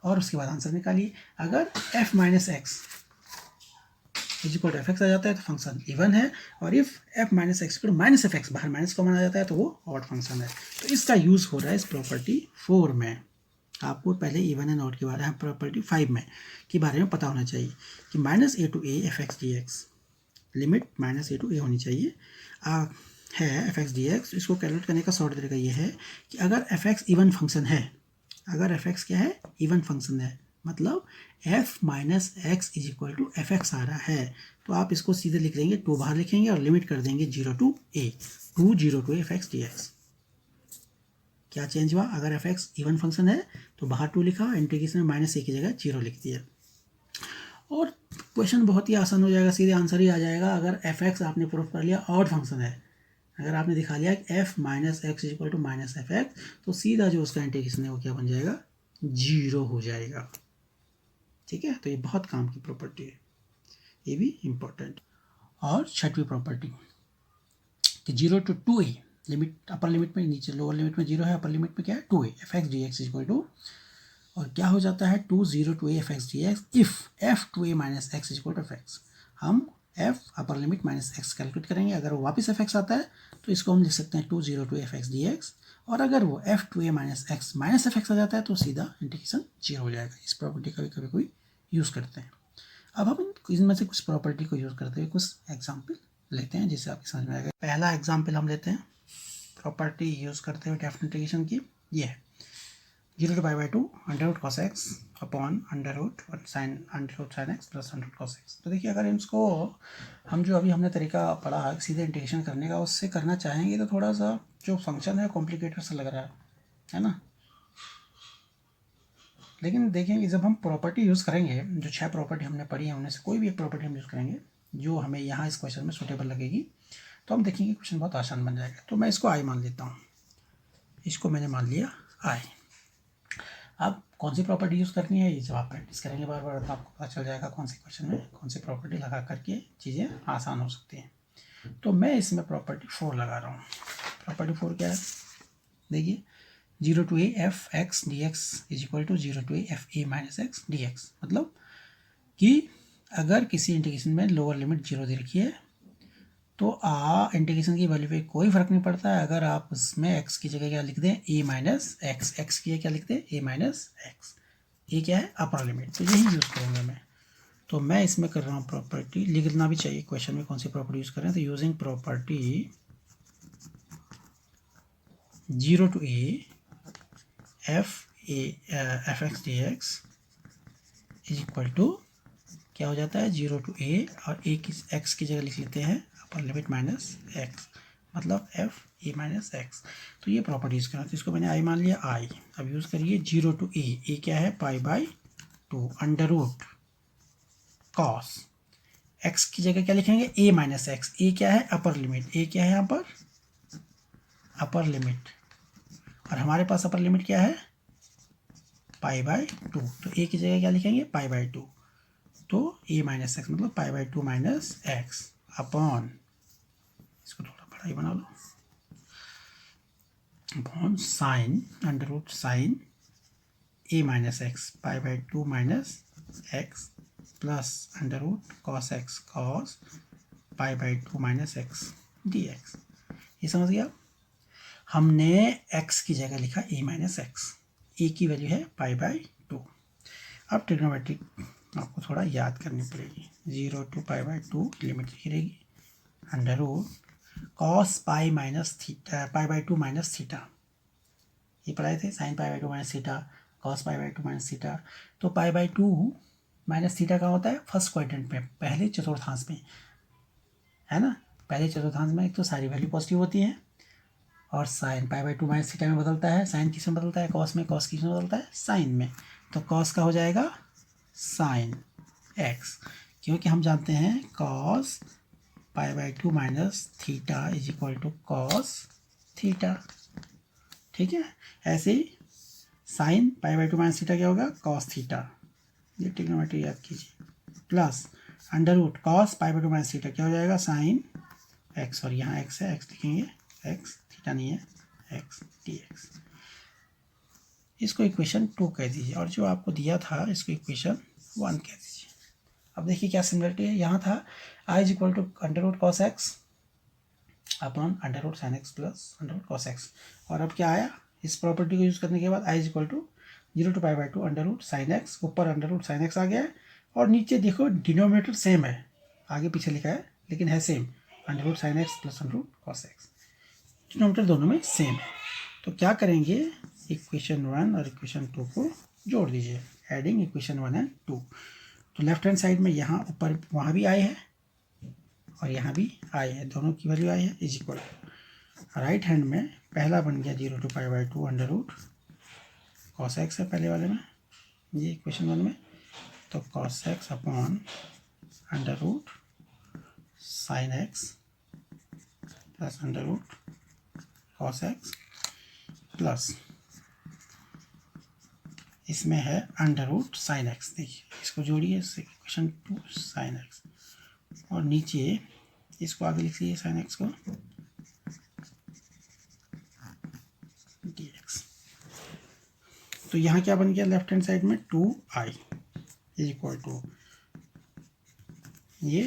और उसके बाद आंसर निकालिए। अगर f minus x is equal to F x आ जाता है तो फंक्शन इवन है, और if f minus x equal to minus F X, बाहर माइनस कॉमन आ जाता है तो वो ऑड फंक्शन है। तो इसका यूज़ हो रहा है इस प्रॉपर्टी 4 में। आपको पहले इवन एंड ऑड के बारे में, प्रॉपर्टी 5 में के बारे में पता होना चाहिए कि minus A to A F x D X, limit minus A to A होनी चाहिए है एफ एक्स डी एक्स। इसको कैलकुलेट करने का शॉर्ट तरीका ये है कि अगर एफ एक्स इवन फंक्शन है, अगर एफ एक्स क्या है, इवन फंक्शन है, मतलब F minus x is equal to F x आ रहा है, तो आप इसको सीधे लिख देंगे, 2 बाहर लिखेंगे और लिमिट कर देंगे 0 to a, 0 to F x D x. क्या चेंज हुआ, अगर एफ एक्स इवन फंक्शन है तो बाहर 2 लिखा, इंटीग्रेशन में माइनस ए की जगह 0 लिख दिया, और क्वेश्चन बहुत ही आसान हो जाएगा, सीधे आंसर ही आ जाएगा। अगर एफ एक्स आपने प्रूव कर लिया ऑड फंक्शन है, अगर आपने दिखा लिया कि f minus x is equal to minus F x, तो सीधा जो उसका इंटीग्रेशन है वो क्या बन जाएगा, 0 हो जाएगा। ठीक है, तो ये बहुत काम की प्रॉपर्टी है, ये भी इम्पोर्टेंट। और छठवीं प्रॉपर्टी कि 0 to 2a, limit upper limit में नीचे लोअर लिमिट में 0 है, अपर लिमिट में क्या है 2a, F x D x equal to, और क्या हो जाता है 0 to a F x D X if F 2a minus x equal to F X. हम F upper limit minus X calculate करेंगे, अगर वो वापस एफ एक्स आता है तो इसको हम लिख सकते हैं 0 to F x D x, और अगर वो F 2a minus X minus F x आ जाता है तो सीधा इंटीग्रेशन 0 हो जाएगा। इस प्रॉपर्टी का भी कभी कोई यूज़ करते हैं। अब हम इनमें से कुछ प्रॉपर्टी को यूज़ करते हुए कुछ एग्जाम्पल लेते हैं जिससे आपकी समझ में आएगा। पहला एग्जाम्पल हम लेते हैं प्रॉपर्टी यूज़ करते हुए डेफिनेट इंटीग्रेशन की, ये है 0 to pi/2 under root cos x upon under root sine x plus under root cos x. तो देखिए, अगर इसको हम जो अभी हमने तरीका पढ़ा सीधे इंटीग्रेशन करने का, उससे करना चाहेंगे तो थोड़ा सा जो फंक्शन है कॉम्प्लिकेटेड सा लग रहा है ना। लेकिन देखेंगे जब हम प्रॉपर्टी यूज़ करेंगे, जो 6 प्रॉपर्टी हमने पढ़ी है उनमें से कोई भी एक प्रॉपर्टी हम यूज़ करेंगे जो हमें यहाँ इस क्वेश्चन में सूटेबल लगेगी, तो हम देखेंगे क्वेश्चन बहुत आसान बन जाएगा। तो मैं इसको आई मान लेता हूँ, इसको मैंने मान लिया आई। अब कौन सी प्रॉपर्टी यूज़ करनी है, ये जब आप प्रैक्टिस करेंगे बार बार तो आपको पता चल जाएगा कौन से क्वेश्चन में कौन सी प्रॉपर्टी लगा करके चीज़ें आसान हो सकती हैं। तो मैं इसमें प्रॉपर्टी 4 लगा रहा हूँ। प्रॉपर्टी 4 क्या है, देखिए 0 to a F x D x is equal to 0 to a f A minus x D x. मतलब कि अगर किसी इंटीग्रेशन में लोअर लिमिट 0 दे रखी है तो इंटीग्रेशन की वैल्यू पे कोई फर्क नहीं पड़ता है। अगर आप उसमें x की जगह क्या लिख दें a माइनस एक्स, एक्स की जगह क्या लिख दें a माइनस एक्स, ये क्या है अपर लिमिट, तो यही यूज़ करूँगा मैं। तो मैं इसमें कर रहा हूँ प्रॉपर्टी, लिखना भी चाहिए क्वेश्चन में कौन सी प्रॉपर्टी यूज़ करें, तो using property 0 to a F x D x is equal to क्या हो जाता है 0 to a, और a की x की जगह लिख लेते हैं अपर लिमिट माइनस एक्स, मतलब एफ ए माइनस एक्स। तो ये प्रॉपर्टी यूज़ करना, तो इसको मैंने आई मान लिया आई। अब यूज़ करिए 0 to a क्या है π/2 अंडर रूट कॉस x की जगह क्या लिखेंगे a माइनस एक्स, a क्या है अपर लिमिट, a क्या है यहाँ पर अपर लिमिट, और हमारे पास अपर लिमिट क्या है π/2, तो a की जगह क्या लिखेंगे π/2, तो a माइनस एक्स मतलब π/2 माइनस एक्स अपॉन, इसको थोड़ा बड़ा ही बना लो, upon sine under root sine a minus X π/2 minus X plus under root cos X cos π/2 minus x D X. ये समझ गया, हमने x की जगह लिखा a माइनस एक्स, a की वैल्यू है π/2। अब ट्रिग्नोमेट्रिक आपको थोड़ा याद करनी पड़ेगी, 0 to π/2 लिमिट लिखी रहेगी under root cos pi minus theta π/2 minus theta, ये पढ़ाए थे sine π/2 minus theta cos π/2 minus theta. तो π/2 माइनस थीटा कहाँ होता है फर्स्ट क्वाड्रेंट में, पहले चतुर्थांश में, है ना। पहले चतुर्थांश में एक तो सारी वैल्यू पॉजिटिव होती है, और साइन π/2 माइनस थीटा में बदलता है, साइन किस में बदलता है कॉस में, कॉस किस में बदलता है साइन में, तो कॉस का हो जाएगा साइन एक्स, क्योंकि हम जानते हैं cos π/2 minus theta is equal to cos theta. ठीक है, ऐसे ही साइन π/2 माइनस थीटा क्या होगा कॉस थीटा, ये ट्रिग्नोमेट्री याद कीजिए, plus under root cos π/2 minus theta क्या हो जाएगा साइन एक्स, और यहाँ एक्स है एक्स लिखेंगे, एक्स थीटा नहीं है एक्स डी एक्स। इसको इक्वेशन 2 कह दीजिए, और जो आपको दिया था इसको इक्वेशन 1 कह दीजिए। अब देखिए क्या सिमिलरिटी है, यहाँ था I is equal to under root cos x upon under root sine x plus under root cos X, और अब क्या आया इस प्रॉपर्टी को यूज़ करने के बाद I is equal to 0 to π/2 under root sine X, ऊपर अंडर रूट साइन एक्स आ गया है, और नीचे देखो डिनोमिनेटर सेम है, आगे पीछे लिखा है लेकिन है same, under root sine x plus under root cos x, denominator दोनों में सेम है। तो क्या करेंगे इक्वेशन 1 और इक्वेशन 2 को जोड़ दीजिए, एडिंग इक्वेशन 1 एंड 2। तो लेफ्ट हैंड साइड में यहाँ ऊपर वहाँ भी आई है और यहाँ भी आई है, दोनों की वैल्यू आई है इज इक्वल। राइट हैंड में पहला बन गया 0 to π/2 under root cos X है पहले वाले में, ये इक्वेशन 1 में, तो cos x upon under root sine x plus under root cos X plus इसमें है अंडर रूट साइन एक्स, देखिए इसको जोड़िए इक्वेशन 2 साइन एक्स, और नीचे इसको आगे लिख लीजिए साइन एक्स को dx। तो यहाँ क्या बन गया लेफ्ट हैंड साइड में 2i इज इक्वल टू, ये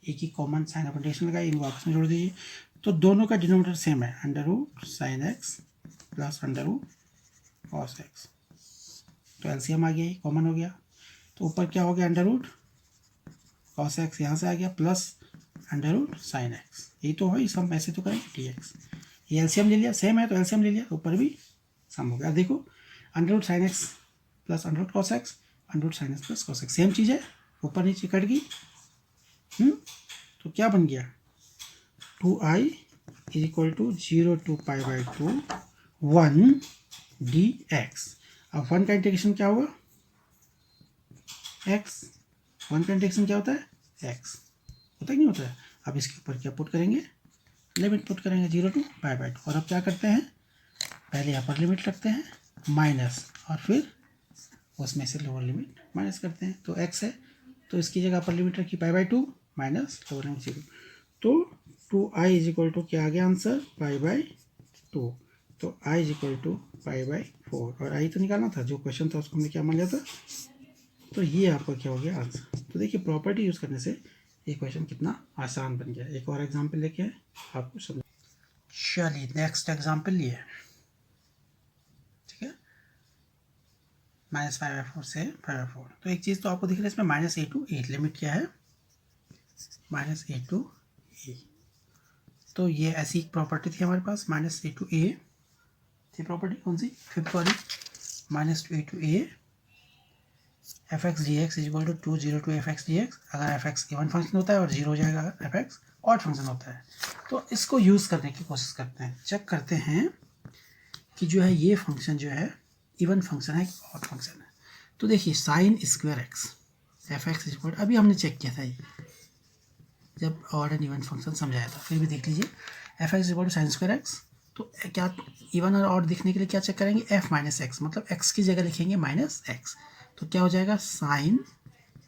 एक ही कॉमन साइन अपडेशन लगाइए, इनको आपस में जोड़ दीजिए। तो दोनों का डिनोमिनेटर सेम है, under root sine x plus under root cos x. तो एलसीएम आ गया, कॉमन हो गया। तो ऊपर क्या हो गया, अंडर रूट कॉस एक्स यहाँ से आ गया plus under root sine x, यही तो है, सम ऐसे तो करेंगे टी एक्स। ये एलसीएम ले लिया, सेम है तो एलसीएम ले लिया, ऊपर भी सम हो गया। देखो under root sine x plus under root cos X, under root sine x plus cos X, same चीज़ है, ऊपर नीचे कट गई। तो क्या बन गया, 2i is equal to 0 to π/2 1 dx। अब 1 का इंटीग्रेशन क्या हुआ, x। 1 का इंटीग्रेशन क्या होता है, x होता है नहीं होता है। अब इसके ऊपर क्या पुट करेंगे, लिमिट पुट करेंगे 0 to π/2। और अब क्या करते हैं, पहले अपर लिमिट रखते हैं माइनस, और फिर उसमें से लोअर लिमिट माइनस करते हैं। तो x है तो इसकी जगह अपर लिमिट रखी π/2 माइनस लोअर लिमिट 0। तो 2i इज इक्वल टू क्या आ गया आंसर, π/2। तो i इज इक्वल टू π/4, और i तो निकालना था, जो क्वेश्चन था उसको हमने क्या मान लिया था। तो ये आपका क्या हो गया आंसर। तो देखिए प्रॉपर्टी यूज़ करने से ये क्वेश्चन कितना आसान बन गया। एक और एग्जाम्पल लेके आए आपको समझ। चलिए नेक्स्ट एग्जाम्पल लिए, ठीक है, -5/4 से 5/4। तो एक चीज़ तो आपको दिख रहा है इसमें -a to a, लिमिट क्या है, -a to a। तो ये ऐसी एक प्रॉपर्टी थी हमारे पास, -a to a थी प्रॉपर्टी, कौन सी, फिफ्थ वाली, -2a to a fx dx is equal to 0 to fx dx। अगर fx इवन फंक्शन होता है और 0 हो जाएगा अगर fx ऑड फंक्शन होता है। तो इसको यूज़ करने की कोशिश करते हैं, चेक करते हैं कि जो है ये फंक्शन जो है इवन फंक्शन है कि ऑड फंक्शन है। तो देखिए sign square x fx is equal, अभी हमने चेक किया था ये जब ऑड एंड इवन फंक्शन समझाया था, फिर भी देख लीजिए fx is equal to sine square x. तो क्या इवन और ऑड दिखने के लिए क्या चेक करेंगे, f माइनस एक्स, मतलब x की जगह लिखेंगे माइनस एक्स। तो क्या हो जाएगा, साइन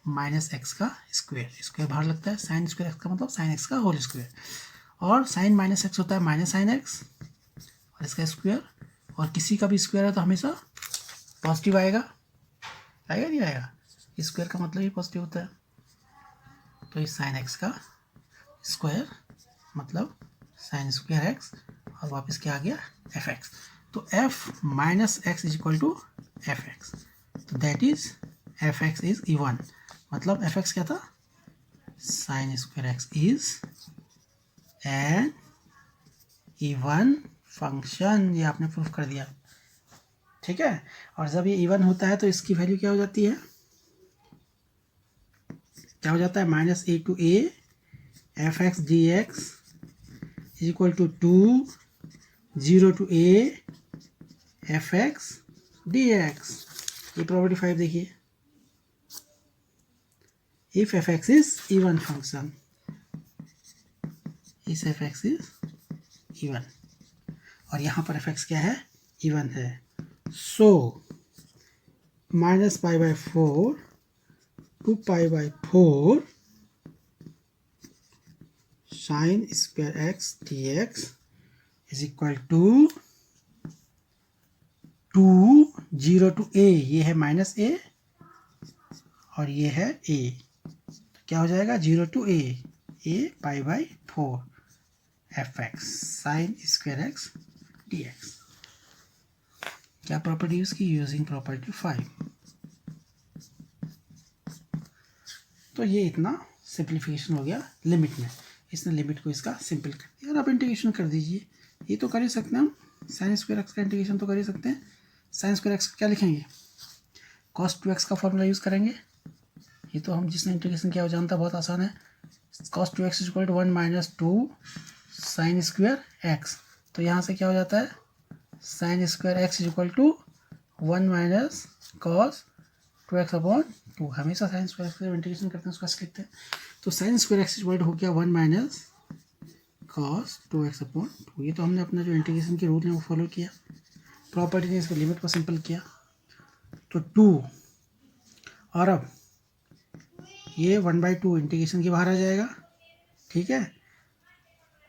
माइनस एक्स का स्क्वायर, स्क्वायर बाहर लगता है, साइन स्क्वायर एक्स का मतलब साइन एक्स का होल स्क्वायर, और साइन माइनस एक्स होता है माइनस साइन एक्स और इसका स्क्वायर, और किसी का भी स्क्वायर है तो हमेशा पॉजिटिव आएगा, आएगा नहीं आएगा, स्क्वायर का मतलब ही पॉजिटिव होता है। तो इस साइन एक्स का स्क्वायर मतलब साइन स्क्वायर एक्स, और वापस क्या आ गया, एफ एक्स। तो F minus x is equal to F x, तो that is F x is even, मतलब एफ एक्स क्या था, sine square x is an even function. ये आपने प्रूफ कर दिया, ठीक है। और जब ये इवन होता है तो इसकी वैल्यू क्या हो जाती है, क्या हो जाता है, -a to a fx dx is equal to 0 to a fx dx। ये प्रॉपर्टी 5 देखिए, if fx is even function, इस fx इज इवन, और यहाँ पर fx क्या है, इवन है। So -π/4 to π/4 sine square x dx is equal to 0 to a, ये है -a और ये है a, तो क्या हो जाएगा 0 to a π/4 fx sign square x dx। क्या प्रॉपर्टी यूज की, यूजिंग प्रॉपर्टी 5। तो ये इतना सिंप्लीफिकेशन हो गया लिमिट में, इसने लिमिट को इसका सिंपल कर दिया। और आप इंटीग्रेशन कर दीजिए, ये तो कर ही सकते हैं हम, साइन स्क्वायर एक्स का इंटीग्रेशन तो कर ही सकते हैं। साइन स्क्वायर एक्स क्या लिखेंगे, cos 2x का फॉर्मूला यूज़ करेंगे, ये तो हम जिसने इंटीग्रेशन किया वो जानता, बहुत आसान है। cos 2x is equal to 1 - 2 sine square x, तो यहाँ से क्या हो जाता है, sine square x is equal to 1 - cos 2x/2। हमेशा साइन स्क्वायर एक्स का इंटीग्रेशन करते हैं उसका लिखते हैं। तो sine square x is equal to हो गया 1 - cos 2x/2। ये तो हमने अपना जो इंटीग्रेशन के रूल है वो फॉलो किया, प्रॉपर्टी ने इसके लिमिट को सिंपल किया। तो 2, और अब ये 1/2 इंटीग्रेशन के बाहर आ जाएगा, ठीक है।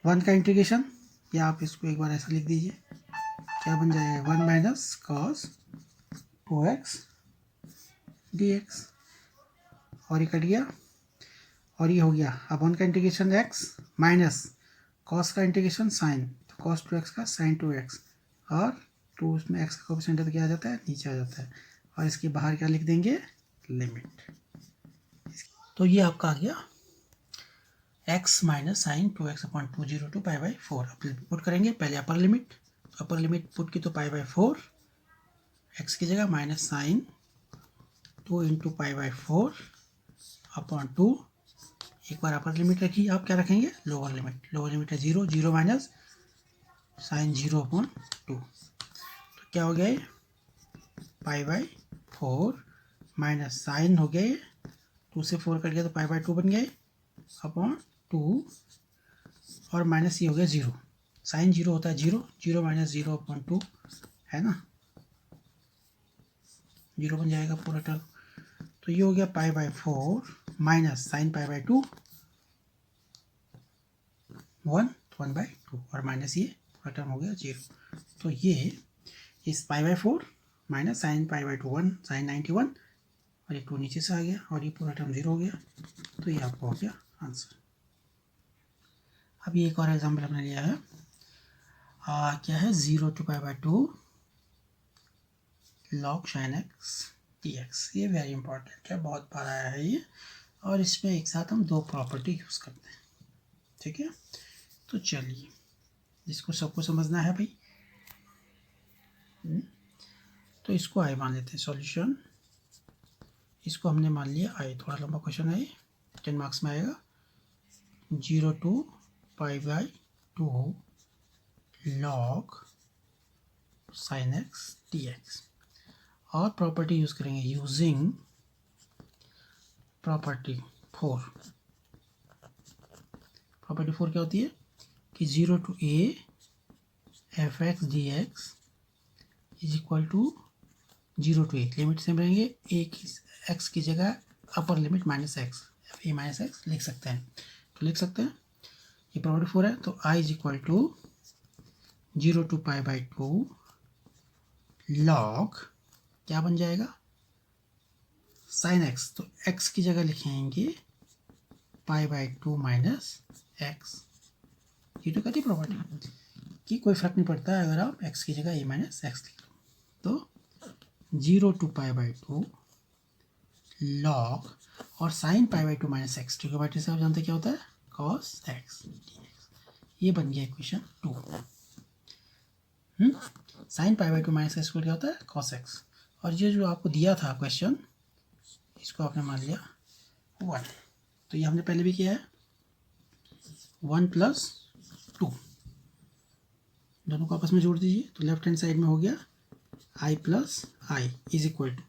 1 का इंटीग्रेशन, या आप इसको एक बार ऐसा लिख दीजिए, क्या बन जाएगा 1 माइनस कॉस 2x dx, और ये कट गया और ये हो गया। अब 1 का इंटीग्रेशन x माइनस कॉस का इंटीग्रेशन साइन, तो कॉस 2x का साइन 2x, और 2 उसमें x का कोएफिशिएंट है तो क्या आ जाता है, नीचे आ जाता है, और इसके बाहर क्या लिख देंगे, लिमिट। तो ये आपका आ गया x minus sine 2x upon 2 to π/4। अब पुट करेंगे पहले upper limit, upper limit put की तो π/4, x की जगह माइनस साइन 2 इंटू π/4 अपॉन 2, एक बार अपर लिमिट रखी, आप क्या रखेंगे, लोअर लिमिट, लोअर लिमिट है 0, 0 माइनस साइन 0 अपॉन 2, तो क्या हो गया ये π/4 माइनस साइन हो गए 2 से 4 कट गया तो π/2 बन गए अपॉन 2, और माइनस ये हो गया 0, साइन 0 होता है 0, 0 माइनस 0 अपॉन 2 है ना, 0 बन जाएगा पूरा टर्म। तो ये हो गया π/4 माइनस साइन π/2 1/2, और माइनस ये पूरा टर्म हो गया 0। तो ये इस π/4 माइनस साइन π/2 1 साइन 91, और ये 2 नीचे से आ गया, और ये पूरा टर्म 0 हो गया। तो ये आपको हो गया आंसर। अब ये एक और एग्जाम्पल हमने लिया है, क्या है 0 to π/2 log sin x dx। ये वेरी इंपॉर्टेंट है, बहुत बार आया है ये, और इसमें एक साथ हम 2 प्रॉपर्टी यूज़ करते हैं, ठीक है। तो चलिए, जिसको सबको समझना है भाई, तो इसको आई मान लेते हैं सॉल्यूशन, इसको हमने मान लिया आई, थोड़ा लंबा क्वेश्चन है, 10 मार्क्स में आएगा। 0 to π/2 log sin x dx, और प्रॉपर्टी यूज़ करेंगे यूजिंग प्रॉपर्टी 4। प्रॉपर्टी 4 क्या होती है कि 0 to a f(x) dx is equal to 0 to a, limit same रहेंगे, a की x की जगह upper limit minus x, a minus x लिख सकते हैं, तो लिख सकते हैं, ये प्रॉपर्टी 4 है। तो i is equal to 0 to π/2 log क्या बन जाएगा, साइन x, तो x की जगह लिखेंगे π/2 माइनस एक्स। ये तो कहती प्रॉपर्टी कि कोई फर्क नहीं पड़ता है अगर आप x की जगह a माइनस एक्स लिख लो। तो 0 to π/2 log, और साइन π/2 माइनस एक्स, ट्रिग्नोमेट्री से आप जानते क्या होता है, cos x dx। ये बन गया इक्वेशन 2। साइन π/2 माइनस एक्स क्या होता है, cos x, और ये जो आपको दिया था क्वेश्चन, इसको आपने मान लिया 1, तो ये हमने पहले भी किया है, 1 + 2, दोनों को आपस में जोड़ दीजिए, तो लेफ्ट हैंड साइड में हो गया i + i is equal to,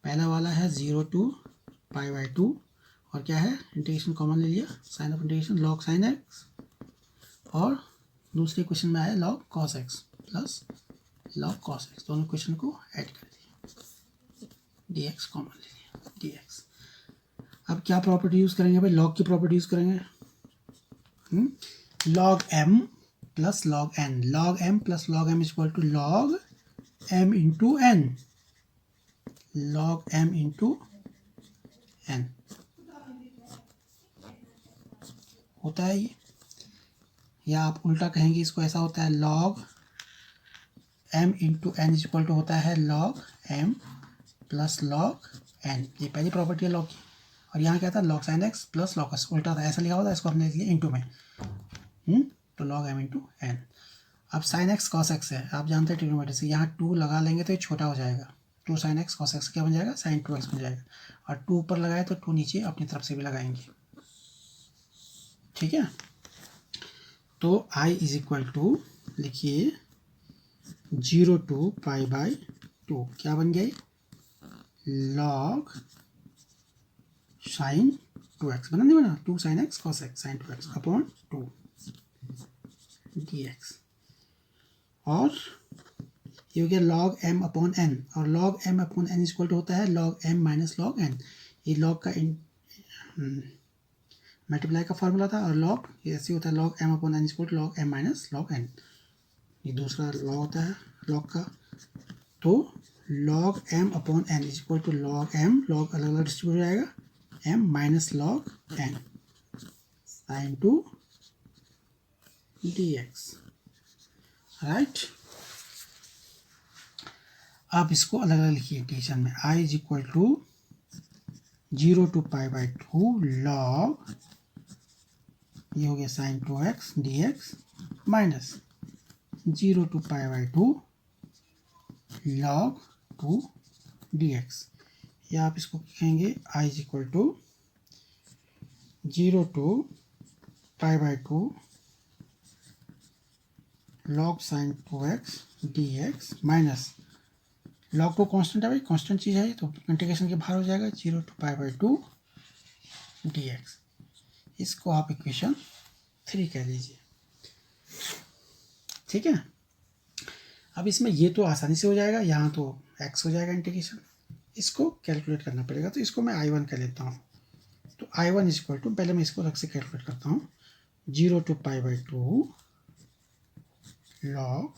पहला वाला है 0 to π/2, और क्या है, इंटीग्रेशन कॉमन ले लिया, sign of integration log sin x, और दूसरे क्वेश्चन में आया log cos x plus log cos x, दोनों क्वेश्चन को ऐड कर दिया, dx कॉमन ले लिया, dx। अब क्या प्रॉपर्टी यूज़ करेंगे भाई, log की प्रॉपर्टी यूज़ करेंगे, log m plus log n, log m plus log m is equal to log m into n, log m into n होता है ये, या आप उल्टा कहेंगे इसको, ऐसा होता है log m into n is equal to होता है log m plus log n, ये पहली प्रॉपर्टी है log की। और यहाँ क्या था, log sin x plus log cos, उल्टा था, ऐसा लिखा होता है, इसको हमने लिख लिया इंटू में, तो log m इंटू n। अब sin x cos x है, आप जानते हैं ट्रिग्नोमेट्री से, यहाँ 2 लगा लेंगे तो ये छोटा हो जाएगा, 2 sin x cos x क्या बन जाएगा, sin 2x बन जाएगा, और 2 ऊपर लगाए तो 2 नीचे अपनी तरफ से भी लगाएंगे, ठीक है। तो i इज इक्वल टू लिखिए 0 to π/2 क्या बन गया, log sin 2x, बना नहीं बना, 2 sin x cos x sin 2x upon 2 dx, और ये हो गया log m अपॉन n, और log m upon n equal to होता है log m minus log n। ये log का मल्टीप्लाई का फॉर्मूला था, और log ये ऐसे होता है log m upon n equal to log m minus log n। ये दूसरा लॉ होता है log का। तो log m upon n equal to log m, log अलग अलग डिस्ट्रीब्यूट हो जाएगा, m minus log n sin 2 dx, right. आप इसको अलग अलग लिखिए इंटीग्रेशन में। I is equal to 0 to π/2 log, ये हो गया sin 2x dx minus 0 to π/2 log 2 dx, या आप इसको कहेंगे I is equal to 0 to π/2 log sin 2x dx minus log 2 constant है भाई, कांस्टेंट चीज़ है तो इंटीग्रेशन के बाहर हो जाएगा 0 to π/2 dx। इसको आप इक्वेशन 3 कह लीजिए, ठीक है। अब इसमें ये तो आसानी से हो जाएगा, यहाँ तो x हो जाएगा इंटीग्रेशन, इसको कैलकुलेट करना पड़ेगा। तो इसको मैं I1 कह लेता हूँ। तो I1 इज इक्वल टू, पहले मैं इसको अलग से कैलकुलेट करता हूँ, 0 to π/2 log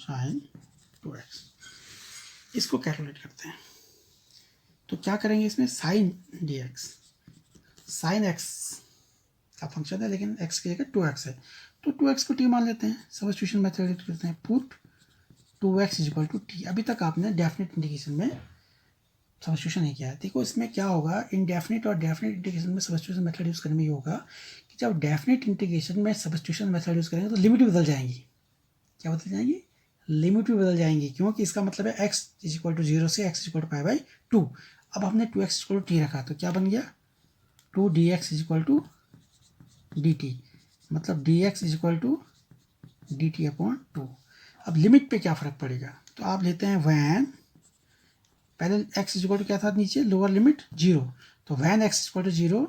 sin 2x, इसको कैलकुलेट करते हैं। तो क्या करेंगे इसमें, sin dx, sin x का फंक्शन है लेकिन x की जगह 2x है, तो 2x को t मान लेते हैं, सब्स्टिट्यूशन मेथड यूज करते हैं, put 2x is equal to t। अभी तक आपने डेफिनेट इंटीग्रेशन में सब्स्टिट्यूशन नहीं किया है। देखो इसमें क्या होगा, इनडेफिनेट और डेफिनेट इंटीग्रेशन में सब्स्टिट्यूशन मेथड यूज़ करने में ये होगा कि जब डेफिनेट इंटीग्रेशन में सब्स्टिट्यूशन मेथड यूज़ करेंगे तो लिमिट भी बदल जाएंगी। क्या बदल जाएंगी, लिमिट भी बदल जाएंगी, क्योंकि इसका मतलब है x इज इक्वल टू 0 से x इज इक्वल टू π/2। अब हमने 2x इक्वल टू t रखा, तो क्या बन गया 2 dx is equal to dt, मतलब dx is equal to dt upon 2। अब लिमिट पे क्या फ़र्क पड़ेगा, तो आप लेते हैं वैन, पहले x इज इक्वल टू क्या था नीचे, लोअर लिमिट 0, तो when x is equal to 0,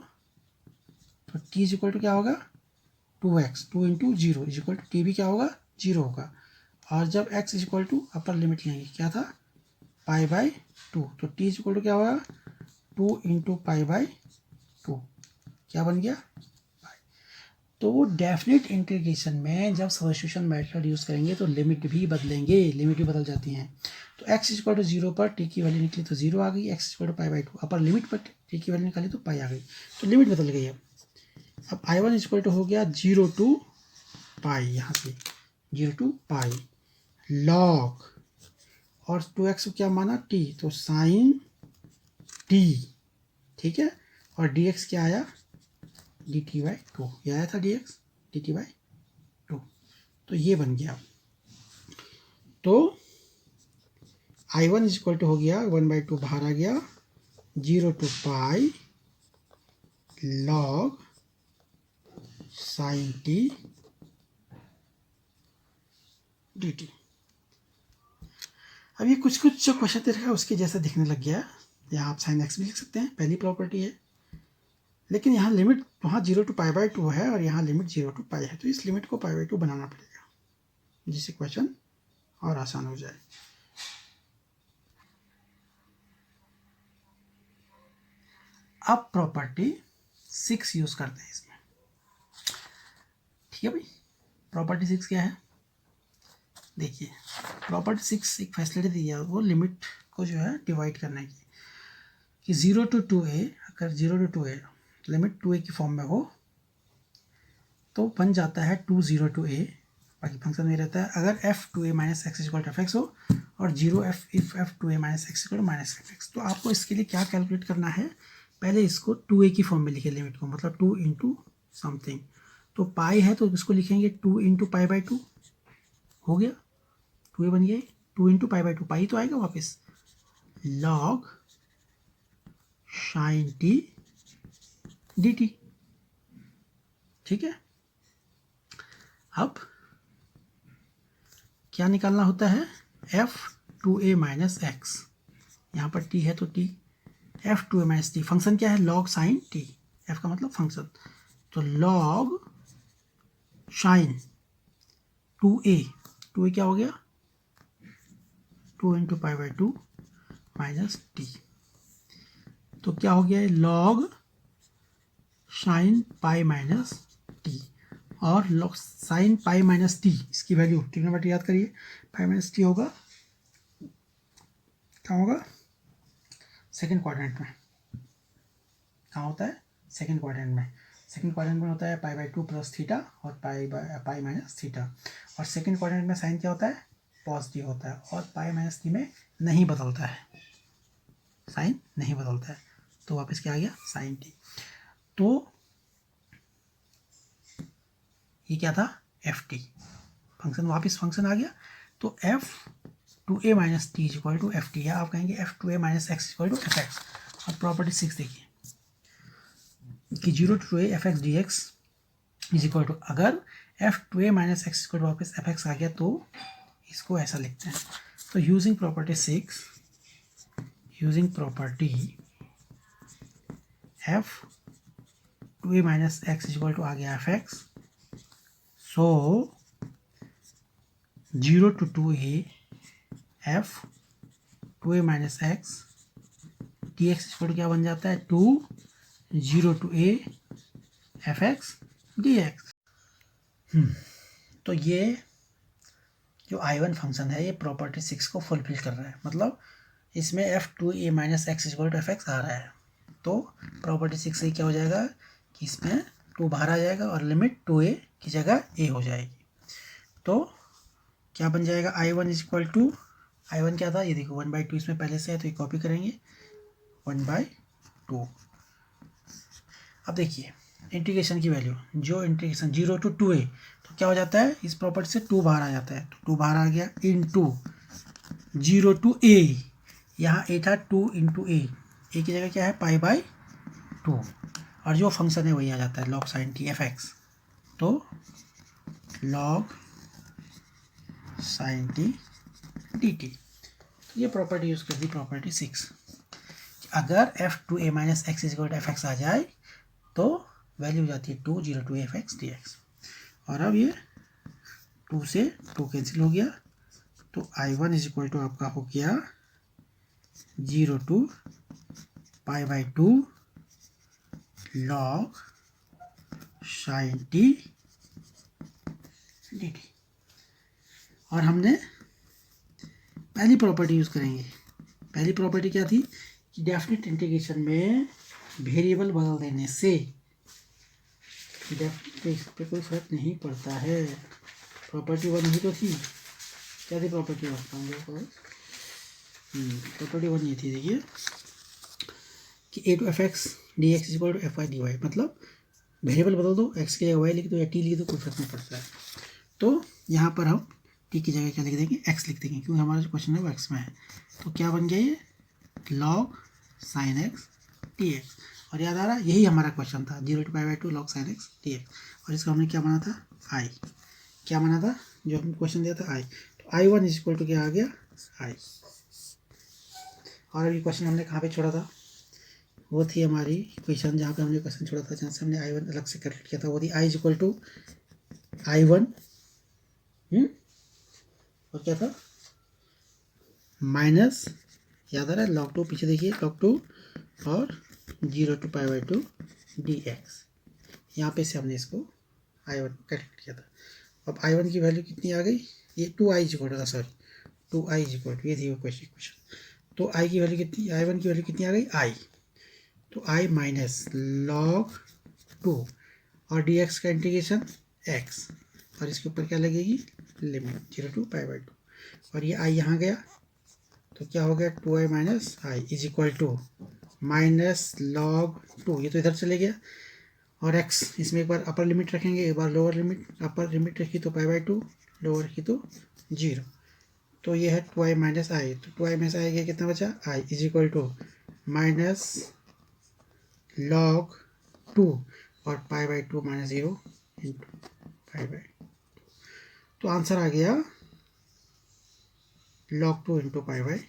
तो t इज इक्वल टू क्या होगा 2x, 2 into 0 is equal to t भी क्या होगा 0 होगा। और जब x is equal to upper limit लेंगे, क्या था π/2, तो t इज इक्वल टू क्या होगा 2 इंटू π/2, क्या बन गया। तो डेफिनेट इंटीग्रेशन में जब सब्स्टिट्यूशन मेथड यूज़ करेंगे तो लिमिट भी बदलेंगे, लिमिट भी बदल जाती हैं। तो x इज इक्वल टू 0 पर t की वैल्यू निकली तो 0 आ गई, x is equal to π/2 upper limit पर t की वैल्यू निकाली तो पाई आ गई, तो लिमिट बदल गई है। अब I1 इज इक्वल टू हो गया 0 to π, यहाँ से 0 to π log, और 2x को क्या माना t, तो साइन t, ठीक है। और dx क्या आया dt/2, ये आया था dx dt/2, तो ये बन गया। तो I1 इज इक्वल टू हो गया 1/2 बाहर आ गया 0 to π log sin t dt। अब ये कुछ कुछ जो क्वेश्चन दे रखा है उसके जैसा दिखने लग गया है। यहाँ आप sin x भी लिख सकते हैं, पहली प्रॉपर्टी है, लेकिन यहाँ लिमिट वहाँ 0 to π/2 है और यहाँ लिमिट 0 to π है, तो इस लिमिट को π/2 बनाना पड़ेगा जिससे क्वेश्चन और आसान हो जाए। अब प्रॉपर्टी 6 यूज़ करते हैं इसमें, ठीक है भाई। प्रॉपर्टी 6 क्या है, देखिए प्रॉपर्टी 6 एक फैसिलिटी दी है, वो लिमिट को जो है डिवाइड करने की, कि 0 to 2a, अगर 0 to 2a लिमिट 2a की फॉर्म में हो तो बन जाता है 2 0 to a, बाकी फंक्शन में रहता है। अगर f2a minus x equal to fx हो और 0 if f2a minus x equal to minus fx, तो आपको इसके लिए क्या कैलकुलेट करना है, पहले इसको 2a की फॉर्म में लिखे लिमिट को, मतलब 2 इंटू समथिंग, तो पाई है तो इसको लिखेंगे 2 इंटू π/2, हो गया 2a बन गया, 2 इंटू π/2, पाई तो आएगा वापस, log sin t dt, ठीक है। अब क्या निकालना होता है, f2a माइनस एक्स, यहाँ पर t है तो t, f2a minus t, function क्या है log sin t, f का मतलब फंक्शन, तो log sin 2a क्या हो गया 2 into pi by two minus t. तो क्या हो गया है, log sine pi minus t, और log sine pi minus t, इसकी वैल्यू ट्रिग्नोमेट्री याद करिए, पाई माइनस टी होगा, क्या होगा, सेकेंड क्वाड्रेंट में। कहाँ होता है, सेकेंड क्वाड्रेंट में। सेकेंड क्वाड्रेंट में होता है पाई बाई टू प्लस थीटा और पाई माइनस थीटा। और सेकेंड क्वाड्रेंट में साइन क्या होता है, पॉजिटिव होता है, और पाई माइनस टी में नहीं बदलता है, साइन नहीं बदलता है। तो वापस क्या आ गया, साइन टी। तो ये क्या था, एफ टी फंक्शन, वापस फंक्शन आ गया। तो f two a minus t is equal to f t, या आप कहेंगे f two a minus x equal to F x. और प्रॉपर्टी 6 देखिए कि 0 to A F x D x is equal to, अगर f two a minus x equal to वापस f x आ गया तो इसको ऐसा लिखते हैं। तो using property 6, using property f two a minus x is equal to आ गया F x. So 0 to 2a f two a minus x D x equal to क्या बन जाता है, 2 0 to a F x D x. तो ये जो I1 function है ये प्रॉपर्टी 6 को फुलफिल कर रहा है, मतलब इसमें f two a minus x equal to F x आ रहा है। तो प्रॉपर्टी 6 से क्या हो जाएगा कि इसमें 2 बाहर आ जाएगा और लिमिट 2a की जगह a हो जाएगी। तो क्या बन जाएगा, I1 is equal to, I1 क्या था, ये देखो 1/2 इसमें पहले से है तो ये कॉपी करेंगे, 1/2। अब देखिए इंटीग्रेशन की वैल्यू, जो इंटीग्रेशन 0 टू 2a, तो क्या हो जाता है, इस प्रॉपर्टी से 2 बाहर आ जाता है, तो 2 बाहर आ गया, इंटू 0 टू a, यहाँ a था 2 इंटू a की जगह क्या है, पाई बाई 2, और जो फंक्शन है वही आ जाता है log sine t f x. तो log sine t d t. तो ये प्रॉपर्टी यूज़ कर दी प्रॉपर्टी 6, अगर f two a minus x is equal to F x आ जाए तो वैल्यू हो जाती है 2 0 to F x D x. और अब ये 2 से 2 कैंसिल हो गया, तो I1 इज इक्वल टू आपका हो गया 0 to pi by 2 log sine t d t. और हमने पहली प्रॉपर्टी यूज़ करेंगे। पहली प्रॉपर्टी क्या थी कि डेफिनेट इंटीग्रेशन में वेरिएबल बदल देने से डेफिनेट पे कोई फर्क नहीं पड़ता है। प्रॉपर्टी 1 ही तो थी, क्या थी प्रॉपर्टी 1, प्रॉपर्टी 1 ये थी, देखिए कि ए to F x D x equal to f y d y, मतलब वेरिएबल बदल दो, एक्स की जगह वाई लिख दो या टी लिख दो, कोई फर्क नहीं पड़ता है। तो यहाँ पर हम टी की जगह क्या लिख देंगे, एक्स लिख देंगे, क्योंकि हमारा जो क्वेश्चन है वो एक्स में है। तो क्या बन गया ये, log sine x t x. और याद आ रहा है यही हमारा क्वेश्चन था, 0 to pi by 2 log sine x t x. और इसका हमने क्या माना था, आई, क्या माना था, जो हमने क्वेश्चन दिया था आई। तो I1 इज इक्वल टू क्या आ गया, आई। और अभी क्वेश्चन हमने कहाँ पे छोड़ा था, वो थी हमारी क्वेश्चन जहाँ पे हमने क्वेश्चन छोड़ा था, जहाँ से हमने I1 अलग से कैलकुलेट किया था, वो थी आई इज इक्वल टू I1 और क्या था माइनस, याद आ रहा है लॉग 2, पीछे देखिए लॉग 2 और 0 to pi by 2 d x. यहाँ पे से हमने इसको I1 कैलकुलेट किया था। अब I1 की वैल्यू कितनी आ गई, ये 2i इज इक्वल था, sorry 2i is equal to, ये थी वो क्वेश्चन। तो I की वैल्यू कितनी, I1 की वैल्यू कितनी आ गई, i। तो i माइनस लॉग 2 और डी एक्स का इंटीग्रेशन x, और इसके ऊपर क्या लगेगी, लिमिट 0 टू पाई बाई 2, और ये i यहाँ गया तो क्या हो गया, 2i minus I is equal to minus log 2, ये तो इधर चले गया, और x इसमें एक बार अपर लिमिट रखेंगे, एक बार लोअर लिमिट, अपर लिमिट रखी तो पाई बाई 2, लोअर रखी तो 0। तो ये है 2i माइनस आई, तो 2i माइनस आई गया, कितना बचा, i is equal to minus log 2 और pi by 2 minus 0 into pi by. तो आंसर आ गया log 2 इंटू पाई बाई।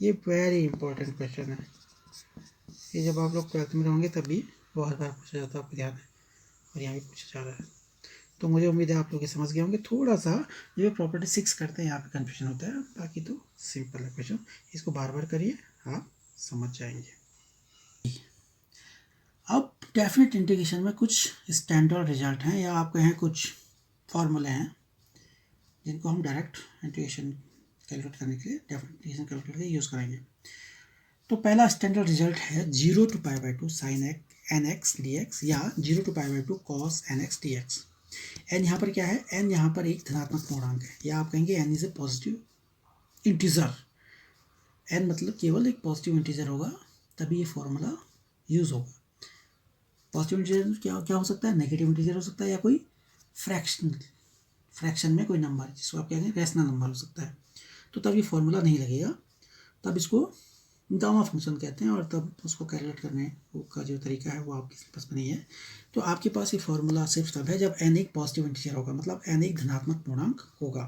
ये वेरी इंपॉर्टेंट क्वेश्चन है, ये जब आप लोग 12th में होंगे तभी बहुत बार पूछा जाता है, आपको ध्यान है, और यहाँ भी पूछा जा रहा है। तो मुझे उम्मीद है आप लोग ये समझ गए होंगे। थोड़ा सा जो प्रॉपर्टी 6 करते हैं यहाँ पे कन्फ्यूजन होता है, बाकी तो सिंपल है क्वेश्चन। इसको बार बार करिए, आप समझ जाएंगे। अब डेफिनेट इंटीग्रेशन में कुछ स्टैंडर्ड रिजल्ट हैं या आप कहें कुछ फॉर्मूले हैं जिनको हम डायरेक्ट इंटीग्रेशन कैलकुलेट करने के लिए, डेफिनेट इंटीग्रेशन कैलकुलेट के लिए यूज़ करेंगे। तो पहला स्टैंडर्ड रिजल्ट है 0 to π/2 sin nx dx या 0 to π/2 cos nx dx। n यहाँ पर क्या है, n यहाँ पर एक धनात्मक पूर्णांक है, या आप कहेंगे n is a positive integer. n मतलब केवल एक पॉजिटिव इंटीजर होगा तभी ये फॉर्मूला यूज़ होगा। पॉजिटिव इंटीजर क्या क्या हो सकता है, नेगेटिव इंटीजर हो सकता है, या कोई फ्रैक्शन में कोई नंबर जिसको आप कहेंगे रैशनल नंबर हो सकता है, तो तब ये फॉर्मूला नहीं लगेगा, तब इसको गामा फंक्शन कहते हैं, और तब उसको कैलकुलेट करने का जो तरीका है वो आपके पास में नहीं है। तो आपके पास ये फॉर्मूला सिर्फ तब है जब n एक पॉजिटिव इंटीजर होगा, मतलब n एक धनात्मक पूर्णांक होगा।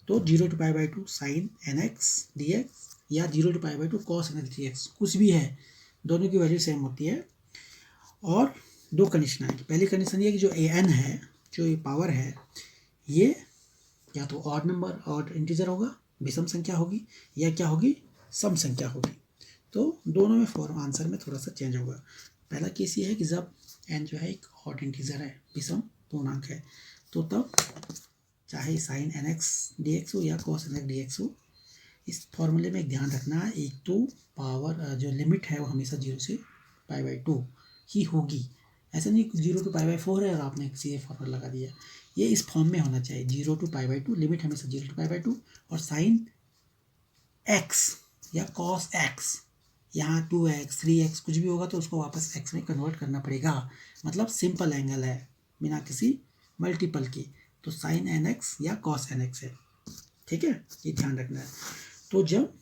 तो 0 to π/2 sin nx dx या 0 to π/2 cos nx dx कुछ भी है, दोनों की वैल्यू सेम होती है। और दो कंडीशन है। पहली कंडीशन ये कि जो an है, जो ये पावर है, ये या तो ऑड नंबर ऑड इंटीजर होगा, विषम संख्या होगी, या क्या होगी, सम संख्या होगी। तो दोनों में फॉर्म आंसर में थोड़ा सा चेंज होगा। पहला केस ये है कि जब n जो है एक ऑड इंटीजर है, विषम पूर्णांक है, तो तब चाहे साइन nx dx हो या cos nx dx हो, इस फॉर्मूले में एक ध्यान रखना है, एक तो पावर जो लिमिट है वो हमेशा 0 से π/2 ही होगी। ऐसा नहीं 0 to π/4 है और आपने सीधे फॉर्मूला लगा दिया, ये इस फॉर्म में होना चाहिए। 0 to π/2 लिमिट हमेशा 0 to π/2, और साइन x या cos x, यहाँ 2x 3x कुछ भी होगा तो उसको वापस x में कन्वर्ट करना पड़ेगा, मतलब सिंपल एंगल है बिना किसी मल्टीपल के, तो साइन nx या cos nx है। ठीक है, ये ध्यान रखना है। तो जब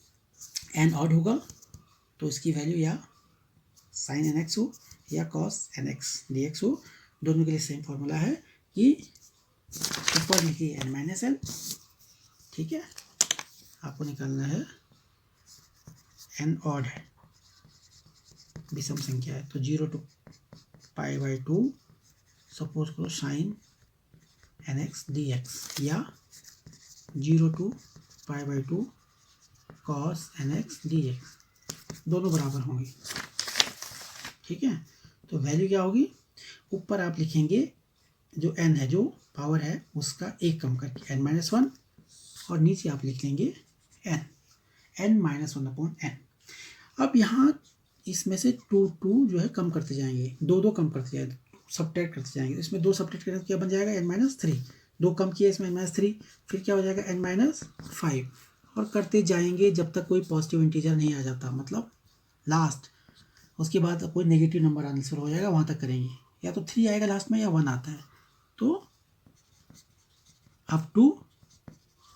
n ऑड होगा तो इसकी वैल्यू या साइन nx हो या cos nx dx हो, दोनों के लिए सेम फॉर्मूला है कि ऊपर लिखिए n-l, ठीक है, आपको निकालना है n ऑड है, विषम संख्या है, तो 0 to π/2 सपोज करो साइन nx dx या 0 to π/2 cos nx dx, दोनों बराबर होंगे। ठीक है, तो वैल्यू क्या होगी, ऊपर आप लिखेंगे जो n है, जो पावर है उसका एक कम करके n-1, और नीचे आप लिख लेंगे n-1/n। अब यहाँ इसमें से 2 जो है कम करते जाएंगे, 2 कम करते जाएंगे, सब्ट्रैक्ट करते जाएंगे। इसमें 2 सब्ट्रैक्ट करें तो क्या बन जाएगा, n-3। 2 कम किया इसमें n-3, फिर क्या हो जाएगा n-5, और करते जाएंगे जब तक कोई पॉजिटिव इंटीजर नहीं आ जाता, मतलब लास्ट, उसके बाद कोई नेगेटिव नंबर आना शुरू हो जाएगा, वहाँ तक करेंगे, या तो 3 आएगा लास्ट में या 1 आता है, तो up to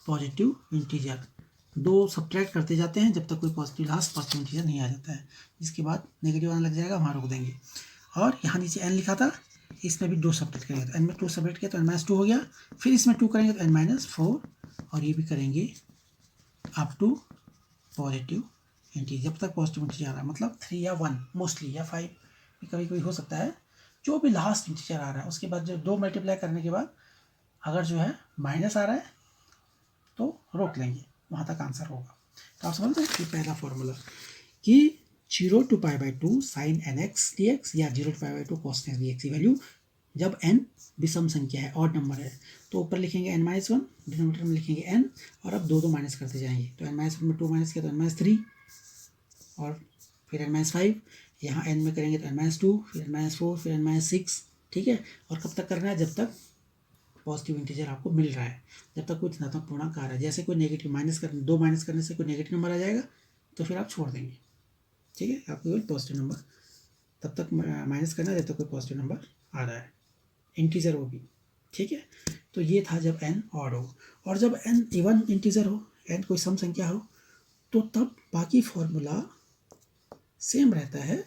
positive integer 2 subtract करते जाते हैं जब तक कोई लास्ट पॉजिटिव इंटीजर नहीं आ जाता है, जिसके बाद नेगेटिव आने लग जाएगा, वहाँ रोक देंगे। और यहाँ नीचे n लिखा था, इसमें भी 2 सब्ट्रैक्ट करेंगे, तो n में 2 सब्ट्रैक्ट किया तो n-2 हो गया, फिर इसमें 2 करेंगे तो n-4, और ये भी करेंगे अप टू पॉजिटिव इंटीजर, जब तक पॉजिटिव इंटीजर आ रहा है, मतलब 3 या 1 मोस्टली, या 5 भी कभी कभी हो सकता है, जो भी लास्ट इंटीजर आ रहा है उसके बाद जो 2 मल्टीप्लाई करने के बाद अगर जो है माइनस आ रहा है तो रोक लेंगे, वहाँ तक आंसर होगा। तो आप समझ रहे हैं कि पहला फॉर्मूला कि 0 to π/2 sin nx dx या 0 to π/2 cos nx dx की वैल्यू जब n विषम संख्या है, ऑड नंबर है, तो ऊपर लिखेंगे n-1, डिनोमिनेटर में लिखेंगे n, और अब 2 माइनस करते जाएंगे, तो n-1 में 2 माइनस किया तो n-3, और फिर n-5, यहाँ n में करेंगे तो n-2, फिर n-4, फिर n-6। ठीक है, और कब तक करना है, जब तक पॉजिटिव इंटीजर आपको मिल रहा है, जब तक कोई धनात्मक पूर्णांक आ रहा है। जैसे कोई नेगेटिव दो माइनस करने से कोई नेगेटिव नंबर आ जाएगा तो फिर आप छोड़ देंगे। ठीक है, आपको कोई पॉजिटिव नंबर तब तक माइनस करना है जब तक कोई पॉजिटिव नंबर आ रहा है, इंटीजर वो भी। ठीक है, तो ये था जब n ऑड हो, और जब n इवन इंटीजर हो, n कोई सम संख्या हो, तो तब बाकी फॉर्मूला सेम रहता है,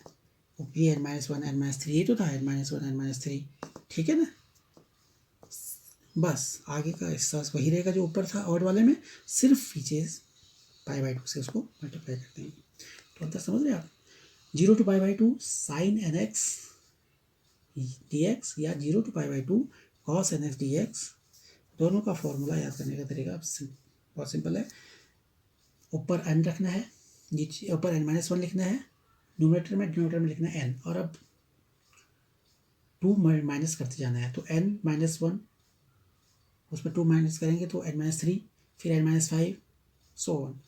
ये n-1 n-3, ये तो था n-1 n-3। ठीक है ना, बस आगे का हिस्सा वही रहेगा जो ऊपर था ऑड वाले में, सिर्फ फीचर्स π/2 से उसको मल्टीप्लाई कर देंगे। तो अंतर समझ रहे आप, 0 to π/2 sin nx dx या 0 to π/2 cos nx dx, दोनों का फॉर्मूला याद करने का तरीका बहुत सिंपल है। ऊपर n रखना है, नीचे ऊपर n-1 लिखना है, न्यूमरेटर में डिनोमिनेटर में लिखना है n, और अब 2 माइनस करते जाना है। तो n-1 उसमें 2 माइनस करेंगे तो n-3, फिर n-5 सो ऑन,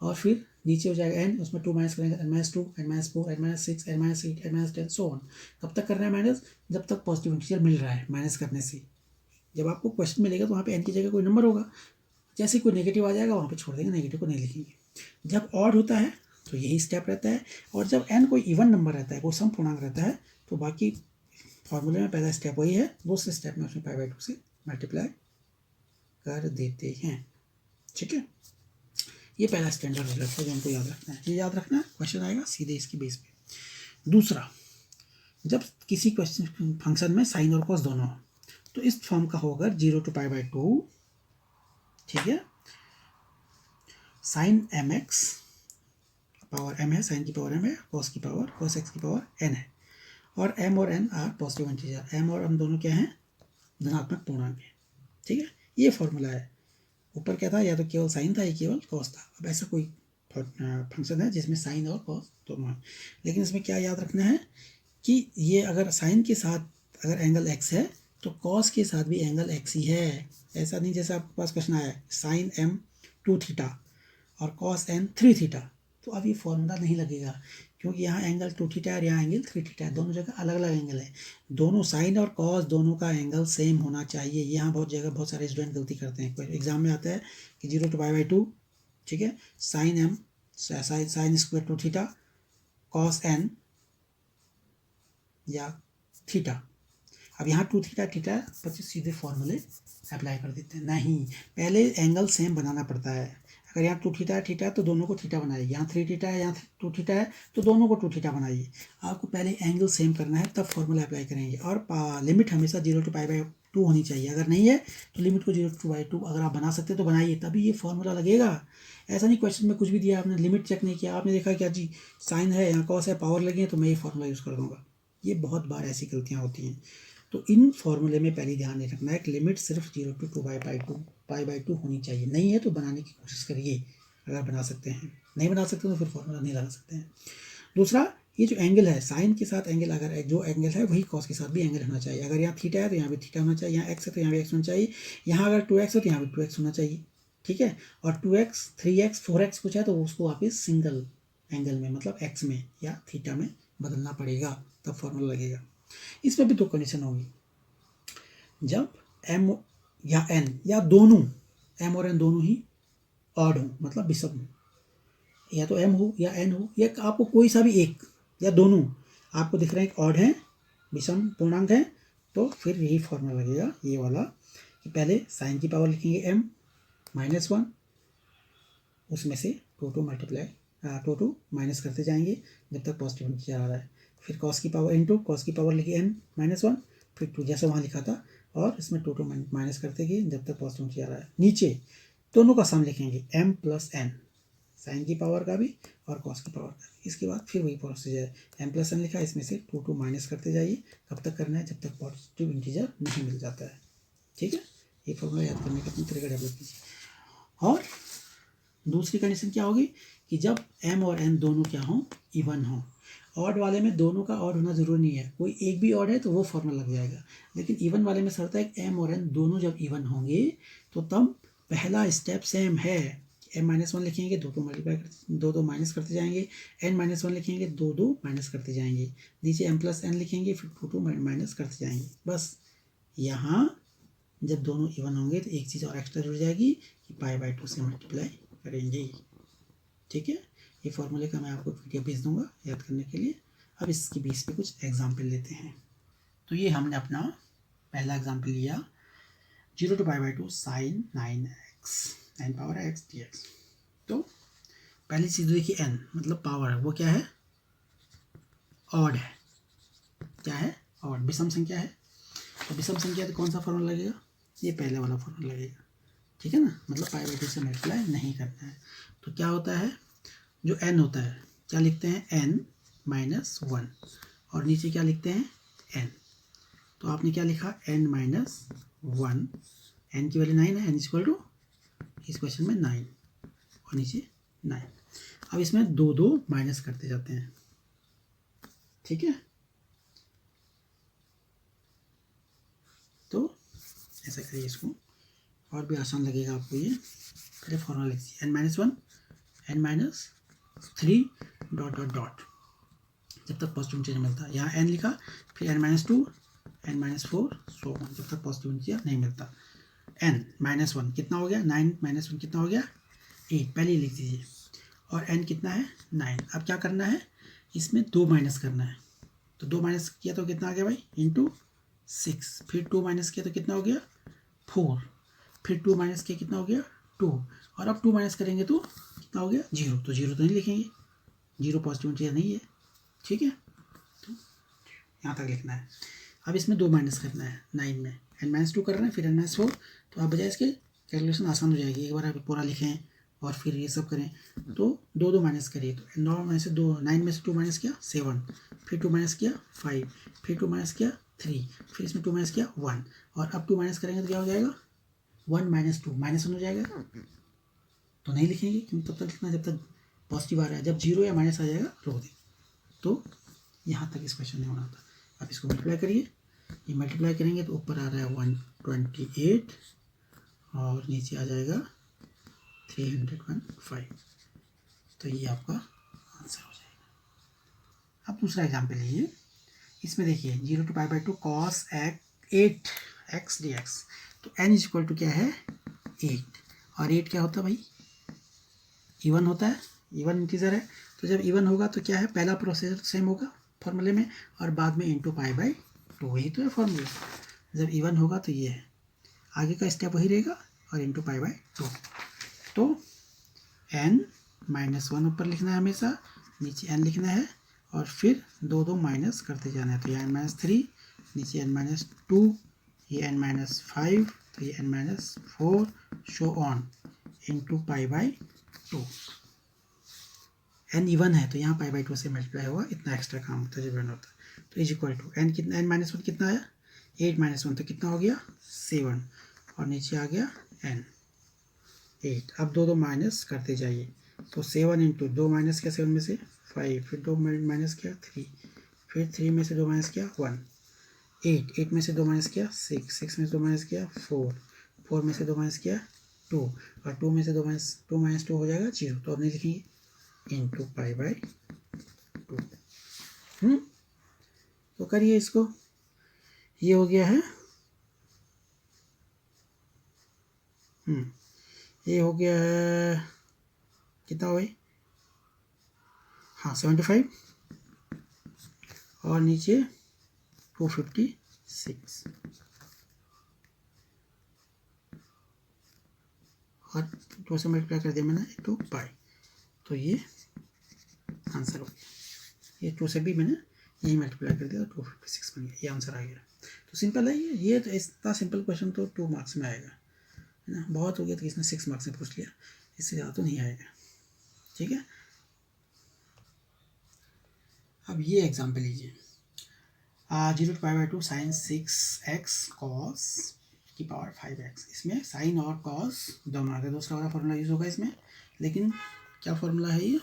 और फिर नीचे हो जाएगा n, उसमें 2 माइनस करेंगे n-2, n-4, n-6, n-8, n-10 so on. कब तक करना है माइनस? जब तक पॉजिटिव इंटीजर मिल रहा है माइनस करने से। जब आपको क्वेश्चन मिलेगा तो वहाँ पे n की जगह कोई नंबर होगा, जैसे कोई नेगेटिव आ जाएगा वहाँ पे छोड़ देंगे, नेगेटिव को नहीं लिखेंगे। जब ऑड होता है तो यही स्टेप रहता है, और जब n कोई इवन नंबर रहता है, वो सम पूर्णांक रहता है, तो बाकी फॉर्मूले में पहला स्टेप वही है, दूसरे स्टेप में उसमें π/2 से मल्टीप्लाई कर देते हैं। ठीक है, ये पहला स्टैंडर्ड रिजल्ट है जो हमको याद रखना है। ये याद रखना है, क्वेश्चन आएगा सीधे इसकी बेस पे। दूसरा, जब किसी क्वेश्चन फंक्शन में साइन और कॉस दोनों हो, तो इस फॉर्म का होगा 0 to π/2, ठीक है, साइन mx पावर m है, साइन की पावर m है, कॉस की पावर cos x की पावर n है, और m और n are positive integer, m और m दोनों क्या हैं? धनात्मक पूर्णांक है। ठीक है, ये फॉर्मूला है। ऊपर क्या था? या तो केवल साइन था या केवल कॉस था। अब ऐसा कोई फंक्शन है जिसमें साइन और कॉस दोनों है, लेकिन इसमें क्या याद रखना है कि ये अगर साइन के साथ अगर एंगल x है तो कॉस के साथ भी एंगल x ही है। ऐसा नहीं जैसे आपके पास क्वेश्चन आया है साइन m 2 थीटा और कॉस n 3 थीटा, तो अब ये फॉर्मूला नहीं लगेगा, क्योंकि यहाँ एंगल 2 थीटा है और यहाँ एंगल 3 थीटा है, दोनों जगह अलग अलग एंगल है। दोनों साइन और कॉस दोनों का एंगल सेम होना चाहिए। यहाँ बहुत जगह बहुत सारे स्टूडेंट गलती करते हैं, एग्जाम में आता है कि 0 to π/2, ठीक है, sine m sine square 2 theta cos n या थीटा। अब यहाँ 2 थीटा थीटा बच्चे सीधे फॉर्मूले अप्लाई कर देते हैं। नहीं, पहले एंगल सेम बनाना पड़ता है। अगर यहाँ 2 थीटा है थीटा तो दोनों को थीटा बनाइए, यहाँ 3 थीटा है यहाँ 2 थीटा है तो दोनों को 2 थीटा बनाइए। आपको पहले एंगल सेम करना है, तब फॉर्मूला अप्लाई करेंगे। और लिमिट हमेशा 0 to π/2 होनी चाहिए। अगर नहीं है तो लिमिट को 0 to π/2 अगर आप बना सकते तो बनाइए, तभी ये फॉर्मूला लगेगा। ऐसा नहीं क्वेश्चन में कुछ भी दिया, आपने लिमिट चेक नहीं किया, आपने देखा क्या जी साइन है यहाँ कॉस है पावर लगी है तो मैं ये फॉर्मूला यूज़ कर दूँगा। ये बहुत बार ऐसी गलतियाँ होती हैं। तो इन फॉर्मूले में पहले ध्यान नहीं रखना है कि लिमिट सिर्फ 0 to π/2 होनी चाहिए। नहीं है तो बनाने की कोशिश करिए, अगर बना सकते हैं। नहीं बना सकते तो फिर फॉर्मूला नहीं लगा सकते हैं। दूसरा, ये जो एंगल है साइन के साथ एंगल, अगर जो एंगल है वही कॉस के साथ भी एंगल होना चाहिए। अगर यहाँ थीटा है तो यहाँ भी थीटा होना चाहिए, यहाँ एक्स है तो यहाँ भी एक्स होना चाहिए, यहाँ अगर 2x है तो यहाँ भी 2x होना चाहिए। ठीक है, और 2x 3x 4x कुछ है तो उसको वापस सिंगल एंगल में मतलब x में या थीटा में बदलना पड़ेगा, तब फॉर्मूला लगेगा। इसमें भी 2 कंडीशन होगी, जब m या n या दोनों m और n दोनों ही ऑड हो मतलब विषम हो, या तो m हो या n हो, या आपको कोई सा भी एक या दोनों आपको दिख रहे हैं ऑड है, विषम पूर्णांक है, तो फिर यही फॉर्मूला लगेगा ये वाला कि पहले साइन की पावर लिखेंगे m-1, उसमें से 2 माइनस करते जाएंगे जब तक पॉजिटिव इंटीजर आ रहा है। फिर कॉस की पावर n2, कॉस की पावर लिखी n-1, फिर 2 जैसे वहाँ लिखा था, और इसमें 2 माइनस करते गए जब तक पॉजिटिव इंटीजर आ रहा है। नीचे दोनों का सम लिखेंगे m + n, साइन की पावर का भी और कॉस की पावर का भी। इसके बाद फिर वही प्रोसीजर है, m + n लिखा, इसमें से 2 माइनस करते जाइए। कब तक करना है? जब तक पॉजिटिव इंटीजर नहीं मिल जाता है। ठीक है, ये फॉर्मूला याद करने का अपनी तरीका डेवलप कीजिए। और दूसरी कंडीशन क्या होगी कि जब m और n दोनों क्या हों? इवन हों। ऑड वाले में दोनों का ऑड होना जरूरी नहीं है, कोई एक भी ऑड है तो वो फॉर्मूला लग जाएगा, लेकिन इवन वाले में शर्त है कि m और n दोनों जब इवन होंगे तो तब पहला स्टेप सेम है। m-1 लिखेंगे, 2 माइनस करते जाएंगे, n-1 लिखेंगे, 2 माइनस करते जाएंगे, नीचे m + n लिखेंगे, फिर 2 माइनस करते जाएंगे। बस यहाँ जब दोनों इवन होंगे तो एक चीज़ और एक्स्ट्रा जुड़ जाएगी कि π/2 से मल्टीप्लाई करेंगे। ठीक है, ये फॉर्मूले का मैं आपको PDF भेज दूंगा याद करने के लिए। अब इसकी बेस पे कुछ एग्जाम्पल लेते हैं। तो ये हमने अपना पहला एग्जाम्पल लिया 0 to π/2 साइन 9x 9 पावर x dx। तो पहली चीज़ देखिए n मतलब पावर है, वो क्या है? ऑड है। क्या है? ऑड, विषम संख्या है। तो विषम संख्या तो कौन सा फॉर्मूला लगेगा? ये पहले वाला फॉर्मूला लगेगा। ठीक है ना, मतलब π/2 से मल्टीप्लाई नहीं करना है। तो क्या होता है, जो n होता है क्या लिखते हैं? n-1, और नीचे क्या लिखते हैं? n। तो आपने क्या लिखा n माइनस 1, n की वैल्यू 9 है, n इक्वल टू इस क्वेश्चन में 9 और नीचे 9। अब इसमें दो दो माइनस करते जाते हैं, ठीक है। तो ऐसा करिए, इसको और भी आसान लगेगा आपको ये। पहले फॉर्मूला लिख दीजिए, n minus 1 n minus 3 dot dot dot, जब तक पॉजिटिव इंटीजर मिलता है। यहाँ n लिखा, फिर n माइनस 2 n माइनस 4 सो ऑन, जब तक पॉजिटिव इंटीजर नहीं मिलता। n माइनस 1 कितना हो गया, 9 माइनस 1 कितना हो गया 8, पहले ही लिख दीजिए। और n कितना है 9। अब क्या करना है, इसमें 2 माइनस करना है। तो 2 माइनस किया तो कितना आ गया भाई, इंटू 6, फिर 2 माइनस किया तो कितना हो गया 4, फिर 2 माइनस किया कितना हो गया 2, और अब 2 माइनस करेंगे तो कितना हो गया 0, तो 0 तो नहीं लिखेंगे, 0 पॉजिटिव इंटीजर नहीं है, ठीक है। तो यहाँ तक लिखना है। अब इसमें 2 माइनस करना है 9 में, n माइनस 2 कर रहे हैं, फिर n माइनस 4, तो आप बजाय इसके कैलकुलेशन आसान हो जाएगी। एक बार आप पूरा लिखें और फिर ये सब करें, तो 2 2 माइनस करिए, तो 9 में से 2 माइनस किया 7, फिर 2 माइनस किया 5, फिर 2 माइनस किया 3, फिर इसमें 2 माइनस किया 1, और अब 2 माइनस करेंगे तो क्या हो जाएगा 1 माइनस 2 माइनस 1 हो जाएगा, तो नहीं लिखेंगे क्योंकि तब तक लिखना जब तक पॉजिटिव आ रहा है, जब 0 या माइनस आ जाएगा रोक दें। तो यहाँ तक इस क्वेश्चन में होना था। अब इसको मल्टीप्लाई करिए, ये मल्टीप्लाई करेंगे तो ऊपर आ रहा है 128 और नीचे आ जाएगा 315, तो ये आपका आंसर हो जाएगा। अब दूसरा एग्जाम्पल लीजिए, इसमें देखिए 0 to π/2 cos 8x dx, तो n इक्वल टू क्या है 8, और 8 क्या होता है भाई इवन होता है, इवन इंटीजर है। तो जब इवन होगा तो क्या है, पहला प्रोसीजर सेम होगा फॉर्मूले में, और बाद में इंटू π/2, वही तो है फॉर्मूला। जब इवन होगा तो ये है, आगे का स्टेप वही रहेगा, और इंटू π/2। तो n माइनस 1 ऊपर लिखना है हमेशा, नीचे n लिखना है, और फिर 2 2 माइनस करते जाना है। तो ये n माइनस 3, नीचे n माइनस 2, ये n माइनस 5, तो ये n माइनस 4 so on into π/2। n even है तो यहाँ π/2 से मल्टीप्लाई होगा, इतना एक्स्ट्रा काम होता है जब n होता है। तो इज इक्वल टू n कितना, n माइनस 1 कितना आया 8 माइनस 1, तो कितना हो गया 7, और नीचे आ गया n 8। अब 2 2 माइनस करते जाइए, तो 7 इंटू 2 माइनस किया 7 में से 5, फिर 2 माइनस किया 3, फिर 3 में से 2 माइनस किया 1, 8 में से 2 माइनस किया 6 में से 2 माइनस किया 4 में से 2 माइनस किया 2, और 2 में से 2 माइनस 2 हो जाएगा 0, तो अब नहीं लिखेंगे इंटू π/2। तो करिए इसको, ये हो गया है, ये हो गया है कितना हो भाई, हाँ 75, और नीचे 256, और 2 से मल्टीप्लाई कर दिया मैंने तो पाई, तो ये आंसर हो गया। ये 2 से भी मैंने यही मल्टीप्लाई कर दिया, 256 बन गया, ये आंसर आ गया। तो सिंपल है ये तो इतना सिंपल क्वेश्चन तो 2 मार्क्स में आएगा, है ना। बहुत हो गया तो इसने 6 मार्क्स में पूछ लिया, इससे ज़्यादा तो नहीं आएगा, ठीक है। अब ये एग्जाम्पल लीजिए, 0 to π/2 साइन 6x cos की पावर 5x, इसमें साइन और कॉस दोनों आ गए, दूसरा वाला फॉर्मूला यूज़ होगा इसमें, लेकिन क्या फॉर्मूला है ये,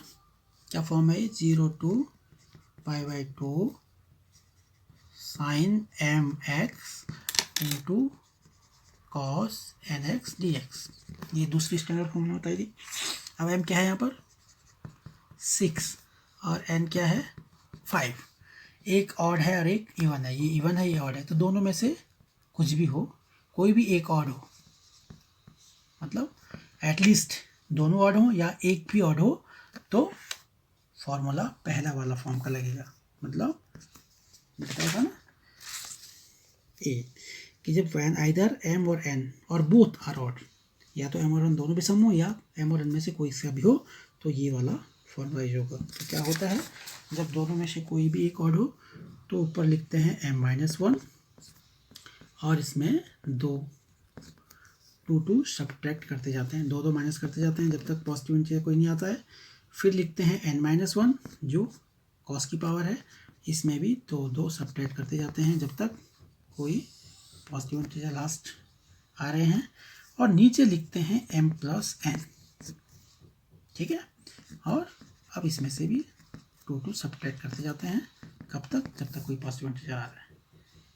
क्या फॉर्म है ये, 0 to π/2 साइन mx into cos nx dx, ये दूसरी स्टैंडर्ड फॉर्मूला होता है जी। अब m क्या है यहाँ पर 6, और n क्या है 5, एक ऑड है और एक इवन है, ये इवन है ये ऑड है, तो दोनों में से कुछ भी हो, कोई भी एक ऑड हो, मतलब एटलीस्ट दोनों ऑड हो या एक भी ऑड हो, तो फॉर्मूला पहला वाला फॉर्म का लगेगा, मतलब बताएगा ना ए कि जब वैन आइदर m और n और बोथ आर ऑड, या तो m और n दोनों भी सम हो या m और n में से कोई सा भी हो, तो ये वाला फॉर्मूला यूज होगा। तो क्या होता है, जब दोनों में से कोई भी एक ऑड हो तो ऊपर लिखते हैं m-1, और इसमें 2 सब्ट्रैक्ट करते जाते हैं, 2 माइनस करते जाते हैं जब तक पॉजिटिव इंटीजर कोई नहीं आता है। फिर लिखते हैं n-1 जो कॉस की पावर है, इसमें भी 2 सब्ट्रैक्ट करते जाते हैं जब तक कोई पॉजिटिव इंटीजर लास्ट आ रहे हैं, और नीचे लिखते हैं m प्लस n, ठीक है। और अब इसमें से भी 2 सब्ट्रैक्ट करते जाते हैं, कब तक, जब तक कोई पॉजिटिव इंटीजर आ रहा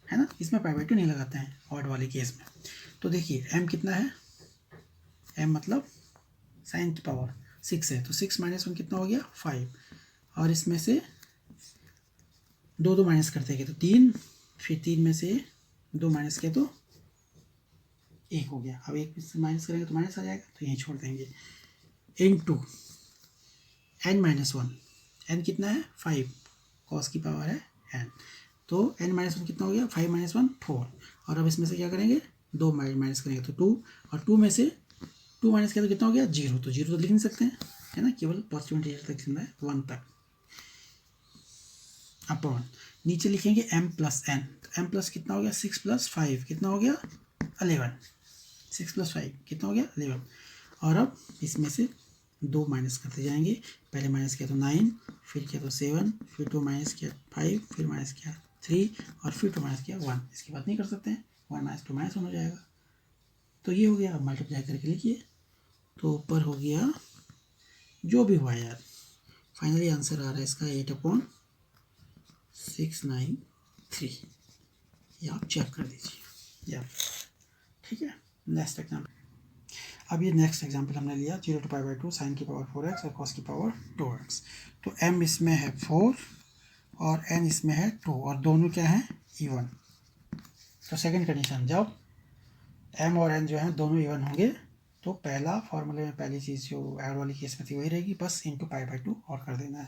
है ना। इसमें पाई/2 नहीं लगाते हैं ऑड वाले केस में। तो देखिए m कितना है, m मतलब साइन की पावर 6 है, तो 6 - 1 कितना हो गया 5, और इसमें से 2 माइनस करते गए तो 3, फिर 3 में से 2 माइनस किया तो 1 हो गया। अब 1 से माइनस करेंगे तो माइनस आ जाएगा, तो यहीं छोड़ देंगे। इनटू n-1, n कितना है 5, कॉस की पावर है n, तो n-1 कितना हो गया 5 - 1 4, और अब इसमें से क्या करेंगे 2 माइनस करेंगे तो 2, और 2 में से 2 माइनस किया तो कितना हो गया 0, तो 0 तो लिख नहीं सकते हैं, है ना, केवल पॉजिटिव इंटीजर तक लिखना है 1 तक। अपॉन नीचे लिखेंगे m प्लस n, तो m प्लस कितना हो गया 6 + 5 कितना हो गया 11, 6 + 5 कितना हो गया 11, और अब इसमें से 2 माइनस करते जाएंगे, पहले माइनस किया तो 9, फिर किया तो 7, फिर 2 माइनस किया 5, फिर माइनस किया 3, और फिर 2 माइनस किया 1, इसकी बात नहीं कर सकते हैं, 1 - 2 -1 हो जाएगा। तो ये हो गया, अब मल्टीप्लाई करके लिखिए, तो ऊपर हो गया जो भी हुआ यार, फाइनली आंसर आ रहा है इसका 8/693, ये आप चेक कर दीजिए यार, ठीक है। नेक्स्ट एग्जाम्पल, अब ये नेक्स्ट एग्जाम्पल हमने लिया 0 to π/2 साइन की पावर 4x और कॉस की पावर 2x। तो m इसमें है 4 और n इसमें है 2, और दोनों क्या हैं इवन। तो सेकंड कंडीशन, जब m और n जो है दोनों इवन होंगे तो पहला फॉर्मूले में पहली चीज़ जो ऐड वाली केस में थी वही रहेगी, बस इंटू π/2 और कर देना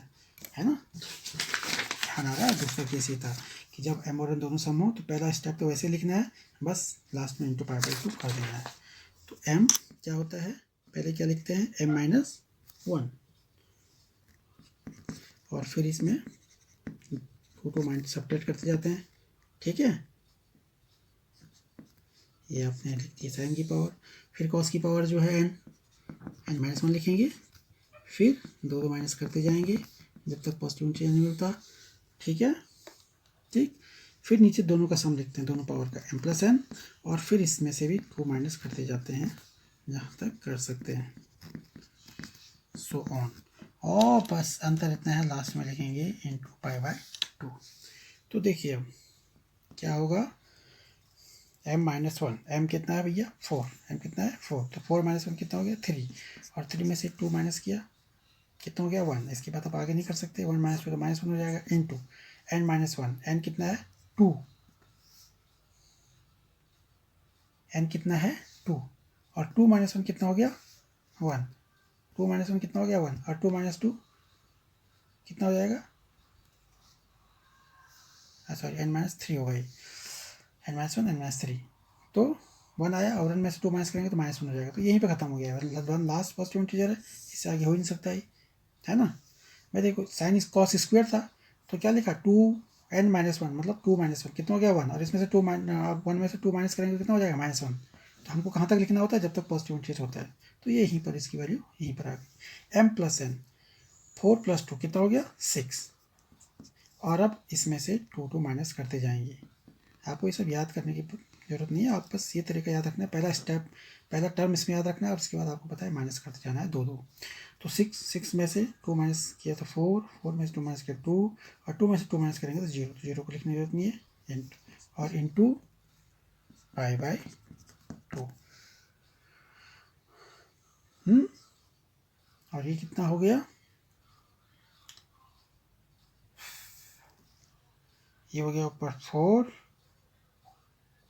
है ना। ध्यान आ रहा है, दूसरा केस ये था कि जब m और n दोनों सम हो तो पहला स्टेप तो वैसे लिखना है, बस लास्ट में इंटू π/2 कर देना है। तो m क्या होता है, पहले क्या लिखते हैं m-1, और फिर इसमें 2 माइनस सब्ट्रैक्ट करते जाते हैं, ठीक है। ये आपने लिख दिया साइन की पावर, फिर कॉस की पावर जो है n-1 लिखेंगे, फिर 2 माइनस करते जाएंगे जब तक पॉजिटिव इंटीजर नहीं मिलता, ठीक है, ठीक। फिर नीचे दोनों का सम लिखते हैं, दोनों पावर का m प्लस n, और फिर इसमें से भी 2 माइनस करते जाते हैं जहाँ तक कर सकते हैं, सो ऑन, और बस अंतर इतना है, लास्ट में लिखेंगे इंटू π/2। तो देखिए अब क्या होगा, m-1, m कितना है भैया 4, m कितना है 4, तो 4 - 1 कितना हो गया 3, और 3 में से 2 माइनस किया कितना हो गया 1, इसके बाद आप आगे नहीं कर सकते, 1 - 2 तो -1 हो जाएगा, इंटू n-1, n कितना है 2, n कितना है 2, और 2 - 1 कितना हो गया 1, 2 - 1 कितना हो गया 1, और 2 - 2 कितना हो जाएगा, सॉरी n-3 हो गई, n-1 n-3, तो 1 आया, और 1 में से 2 माइनस करेंगे तो -1 हो जाएगा, तो यहीं पे खत्म हो गया, 1 लास्ट पॉजिटिव इंटीजर है, इससे आगे हो ही नहीं सकता है ना। मैं देखो साइन कॉस स्क्वायर था, तो क्या लिखा 2n-1, मतलब 2 - 1 कितना हो गया 1, और इसमें से 1 में से 2 माइनस करेंगे तो कितना हो जाएगा -1, तो हमको कहाँ तक लिखना होता है, जब तक पॉजिटिव इंटीजर होता है, तो ये यहीं पर इसकी वैल्यू यहीं पर आ गई। m प्लस n 4 + 2 कितना हो गया 6, और अब इसमें से 2 माइनस करते जाएंगे, आपको ये सब याद करने की जरूरत नहीं है, आप बस ये तरीका याद रखना है, पहला स्टेप पहला टर्म इसमें याद रखना है, और उसके बाद आपको पता है माइनस करते जाना है 2 2, तो 6 में से 2 माइनस किया तो 4, 4 में से 2 माइनस किया 2, और 2 में से 2 माइनस करेंगे तो 0, तो 0 को लिखने की जरूरत नहीं है, और इंटू π/2, और ये कितना हो गया, ये हो गया ऊपर 4,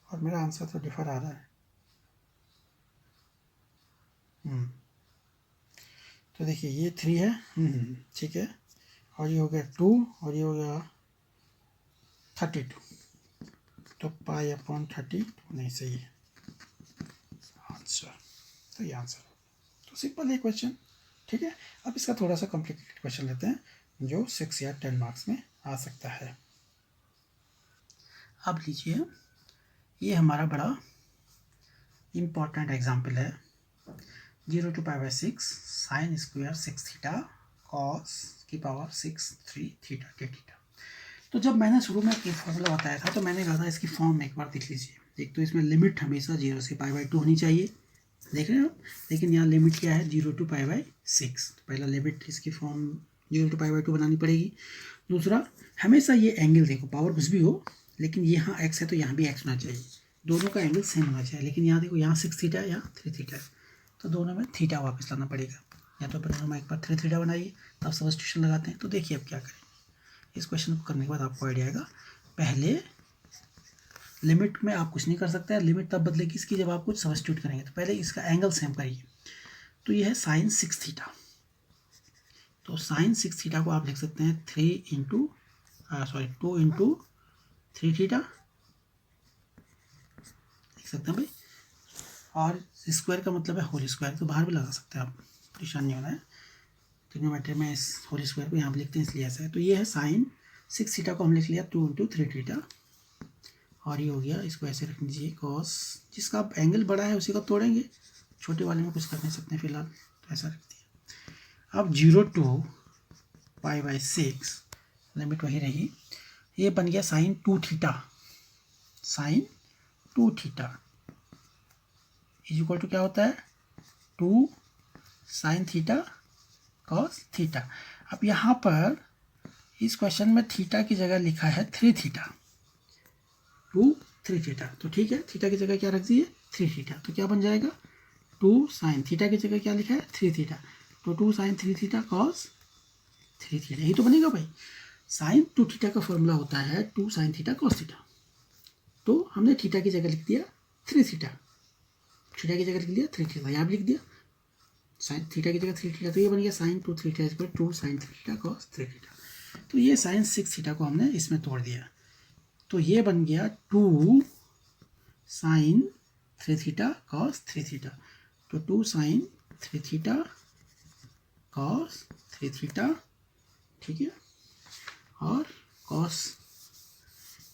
और मेरा आंसर तो डिफर आ रहा है, तो देखिए ये 3 है, ठीक है, और ये हो गया 2, और ये हो गया 32, तो π/32 नहीं सही है आंसर, तो ये आंसर, तो सिंपल है क्वेश्चन, ठीक है। अब इसका थोड़ा सा कॉम्प्लिकेटेड क्वेश्चन लेते हैं जो 6 या 10 मार्क्स में आ सकता है। अब लीजिए, ये हमारा बड़ा इम्पॉर्टेंट एग्जाम्पल है, 0 to π/6 sin² 6 थीटा कॉस की पावर 6 3 थीटा d थीटा। तो जब मैंने शुरू में एक फॉर्मूला बताया था तो मैंने कहा था इसकी फॉर्म एक बार देख लीजिए। एक तो इसमें लिमिट हमेशा 0 से π/2 होनी चाहिए, देख रहे हो, लेकिन यहाँ लिमिट क्या है 0 to π/6। पहला लिमिट इसकी फॉर्म 0 to π/2 बनानी पड़ेगी। दूसरा, हमेशा ये एंगल देखो, पावर कुछ भी हो लेकिन यहाँ x है तो यहाँ भी x होना चाहिए, दोनों का एंगल सेम होना चाहिए। लेकिन यहाँ देखो, यहाँ 6 थीटा है, यहाँ 3 थीटा है, तो दोनों में थीटा वापस लाना पड़ेगा। या तो दोनों में एक बार 3 थीटा बनाइए, तब सब्स्टिट्यूशन लगाते हैं। तो देखिए अब क्या करें, इस क्वेश्चन को करने के बाद आपको आइडिया आएगा। पहले लिमिट में आप कुछ नहीं कर सकते हैं, लिमिट तब बदलेगी इसकी जब आप कुछ सब्स्टिट्यूट करेंगे। तो पहले इसका एंगल सेम करिए। तो ये है साइन 6 थीटा, तो साइन 6 थीटा को आप लिख सकते हैं 2 इंटू 3 थीटा लिख सकते हैं भाई। और स्क्वायर का मतलब है होल स्क्वायर, तो बाहर भी लगा सकते हैं आप, परेशान नहीं होना है। ट्रिग्नोमेट्री में इस होल स्क्वायर को यहाँ पर लिखते हैं इसलिए ऐसा है। तो ये है साइन 6 थीटा को हम लिख लिया 2 इंटू 3 थीटा, और ये हो गया, इसको ऐसे रख दीजिए कॉस, जिसका आप एंगल बड़ा है उसी का तोड़ेंगे, छोटे वाले में कुछ कर नहीं सकते हैं फिलहाल, तो ऐसा रख दिया। अब 0 to π/6 लिमिट वही रही, ये बन गया sine 2 theta, sine 2 theta is equal to क्या होता है 2 साइन थीटा कॉस थीटा। अब यहाँ पर इस क्वेश्चन में थीटा की जगह लिखा है 3 थीटा, 2 3 थीटा, तो ठीक है, थीटा की जगह क्या रख दीजिए 3 थीटा, तो क्या बन जाएगा 2 साइन थीटा की जगह क्या लिखा है 3 थीटा, तो 2 साइन 3 थीटा कॉस 3 थीटा, यही तो बनेगा भाई। साइन 2 थीटा का फॉर्मूला होता है 2 साइन थीटा कॉस थीटा, तो हमने थीटा की जगह लिख दिया 3 थीटा, थीटा की जगह लिख दिया 3 थीटा, यहाँ भी लिख दिया साइन थीटा की जगह 3 थीटा, तो ये बन गया sine 2 3 theta equal 2 sine 3 theta cos 3 theta. तो ये साइन 6 थीटा को हमने इसमें तोड़ दिया, तो ये बन गया 2 साइन 3 थीटा कॉस 3 थीटा, तो 2 साइन 3 थीटा कॉस 3 थीटा, ठीक है। और कॉस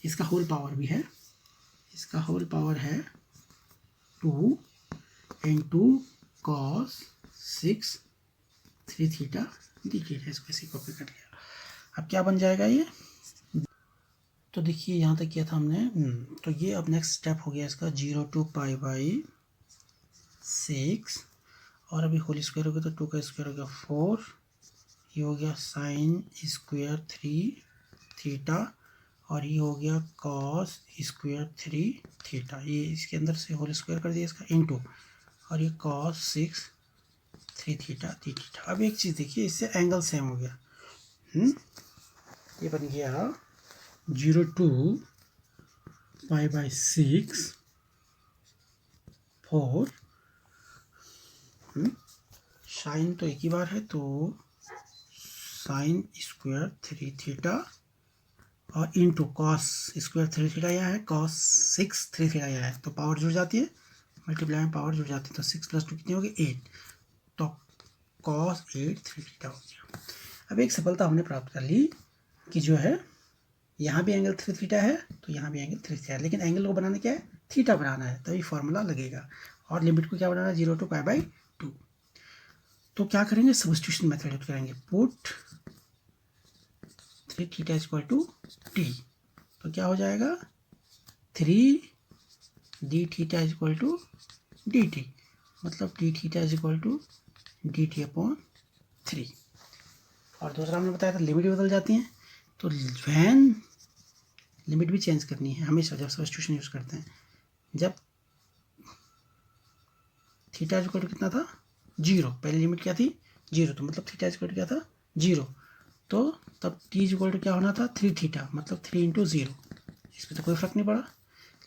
इसका होल पावर भी है, इसका होल पावर है 2 into cos 6 3 theta D theta, इसको ऐसे कॉपी कर लिया। अब क्या बन जाएगा ये, तो देखिए यहाँ तक किया था हमने, तो ये अब नेक्स्ट स्टेप हो गया इसका 0 to π/6, और अभी होल स्क्वायर हो गया तो 2 का स्क्वायर हो गया 4, ये हो गया साइन स्क्वायर 3 थीटा, और ये हो गया कॉस स्क्वायर 3 थीटा, ये इसके अंदर से होल स्क्वायर कर दिया इसका इंटू, और ये कॉस 6 3 थीटा डी थीटा। अब एक चीज़ देखिए, इससे एंगल सेम हो गया, ये बन गया 0 to π/6 4, साइन तो एक ही बार है, तो साइन स्क्वायर 3 थीटा और इंटू कॉस स्क्वायर 3 थीटा यह है, कॉस 6 3 थीटा यह है, तो पावर जुड़ जाती है, मल्टीप्लाई में पावर जुड़ जाती है, तो 6 + 2 कितनी होगी 8, तो कॉस 8 3 थीटा हो गया। अब एक सफलता हमने प्राप्त कर ली कि जो है यहाँ भी एंगल 3 थीटा है, तो यहाँ भी एंगल 3 थीटा है, लेकिन एंगल को बनाना क्या है थीटा बनाना है, तभी फॉर्मूला लगेगा, और लिमिट को क्या बनाना है 0 to π/2। तो क्या करेंगे, सब्स्टिट्यूशन मेथड यूज करेंगे, put 3 theta equal to t, तो क्या हो जाएगा 3 d theta equal to d t, मतलब d theta equal to d t upon 3। और दूसरा हमने बताया था लिमिट भी बदल जाती हैं, तो वैन लिमिट भी चेंज करनी है हमेशा जब सब्स्टिट्यूशन यूज़ करते हैं। जब थीटा इक्वल टू कितना था 0, पहले लिमिट क्या थी 0, तो मतलब थीटा इक्वल टू क्या था 0, तो तब टी इक्वल टू क्या होना था 3 थीटा, मतलब 3 इंटू 0, इसमें तो कोई फर्क नहीं पड़ा।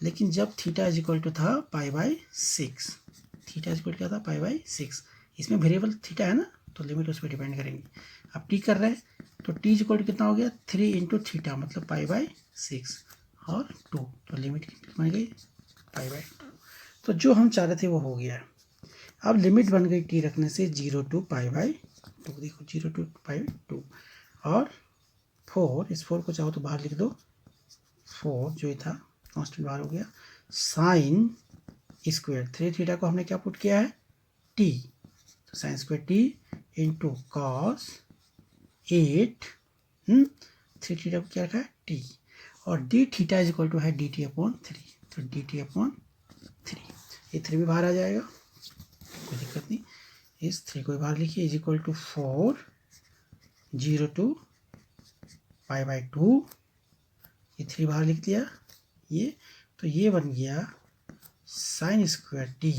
लेकिन जब थीटा इक्वल टू था π/6, थीटा इक्वल क्या था π/6, इसमें वेरिएबल थीटा है ना, तो लिमिट उस पर डिपेंड करेंगी। अब टी कर रहे हैं तो टी इक्वल टू कितना हो गया 3 इंटू थीटा, मतलब π/6 और 2, तो लिमिट बन गई π/2। तो जो हम चाह रहे थे वो हो गया। अब लिमिट बन गई टी रखने से 0 to π/2, देखो 0 to π/2, और 4, इस 4 को चाहो तो बाहर लिख दो, 4 जो ही था कॉन्स्टेंट बाहर हो गया, साइन स्क्वायर 3 थीटा को हमने क्या पुट किया है टी, तो sine square t into cos 8 3 theta को क्या रखा है टी, और d theta is equal to है डी टी अपॉन 3, तो डी टी अपॉन 3, ये 3 भी बाहर आ जाएगा, कोई दिक्कत नहीं। इस 3 को बाहर लिखिए, इज इक्वल टू 4 0 टू π/2, ये 3 बाहर लिख दिया ये, तो ये बन गया sign square T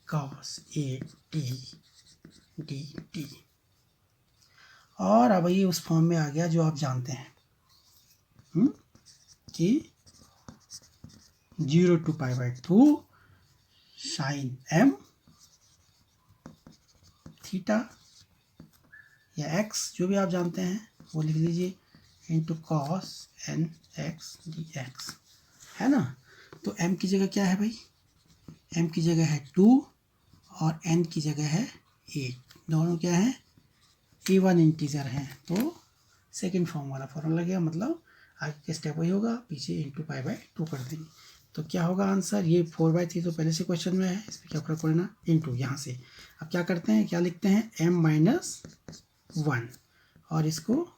cos A T d t. और अब ये उस फॉर्म में आ गया जो आप जानते हैं कि 0 टू π/2 साइन m थीटा या x, जो भी आप जानते हैं वो लिख लीजिए, into cos n x D x, है ना। तो m की जगह क्या है भाई, m की जगह है 2 और n की जगह है 8, दोनों क्या है इवन इंटीजर हैं, तो सेकंड फॉर्म वाला फॉर्मूला लग गया, मतलब आगे का स्टेप वही होगा, पीछे इंटू π/2 कर देंगे, तो क्या होगा आंसर, ये 4/3 तो पहले से क्वेश्चन में है, इस पर क्या फर्क पड़ना, इंटू यहाँ से अब क्या करते हैं, क्या लिखते हैं m-1 और इसको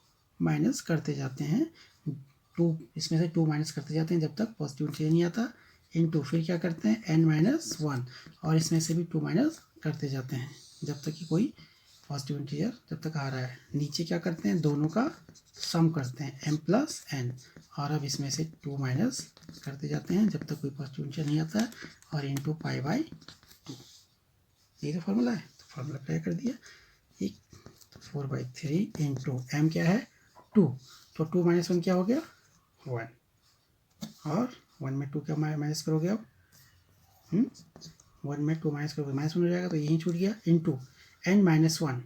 माइनस करते जाते हैं, 2 इसमें से 2 माइनस करते जाते हैं जब तक पॉजिटिव इंटीजर नहीं आता, इंटू फिर क्या करते हैं n-1 और इसमें से भी 2 माइनस करते जाते हैं जब तक कि कोई पॉजिटिव इंटीजर जब तक आ रहा है, नीचे क्या करते हैं दोनों का सम करते हैं m+n, और अब इसमें से 2 माइनस करते जाते हैं जब तक कोई पॉजिटिव इंटीजर नहीं आता है, और इंटू π/2, ये तो फॉर्मूला है, तो फॉर्मूला अप्लाई कर दिया, एक 4/3 इंटू m क्या है 2, तो 2 - 1 क्या हो गया 1, और 1 में 2 क्या माइनस करोगे अब 1 में 2 माइनस करोगे -1 हो जाएगा, तो यहीं छूट गया, इंटू n-1,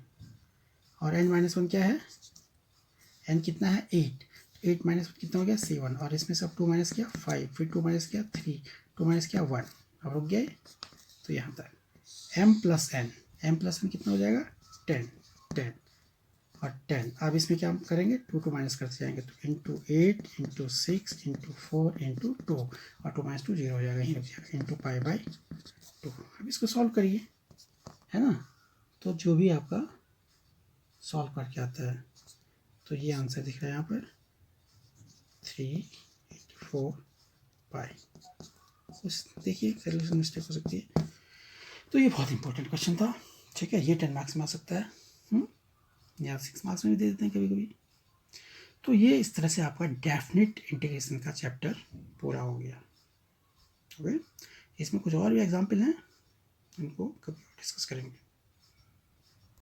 और n-1 क्या है, n कितना है 8, 8 - 1 कितना हो गया 7, और इसमें से अब 2 माइनस किया 5, फिर 2 माइनस किया 3, 2 माइनस किया 1, अब रुक गए, तो यहाँ तक m+n कितना हो जाएगा 10 और 10, अब इसमें क्या करेंगे 2 माइनस करते जाएंगे, तो इंटू 8 इंटू 6 इंटू 4 इंटू 2, और 2 - 2 0 हो जाएगा, यहीं रुक जाएगा, इंटू π/2। अब इसको सॉल्व करिए, है ना, तो जो भी आपका सॉल्व करके आता है, तो ये आंसर दिख रहा है यहाँ पर 384π, उस देखिए सोल्यूशन मिस्टेक हो सकती है, तो ये बहुत इंपॉर्टेंट क्वेश्चन था, ठीक है, ये 10 मार्क्स में आ सकता है, या 6 मार्क्स में भी दे देते हैं कभी कभी। तो ये इस तरह से आपका डेफिनेट इंटीग्रेशन का चैप्टर पूरा हो गया, ओके। इसमें कुछ और भी एग्जाम्पल हैं, उनको कभी डिस्कस करेंगे।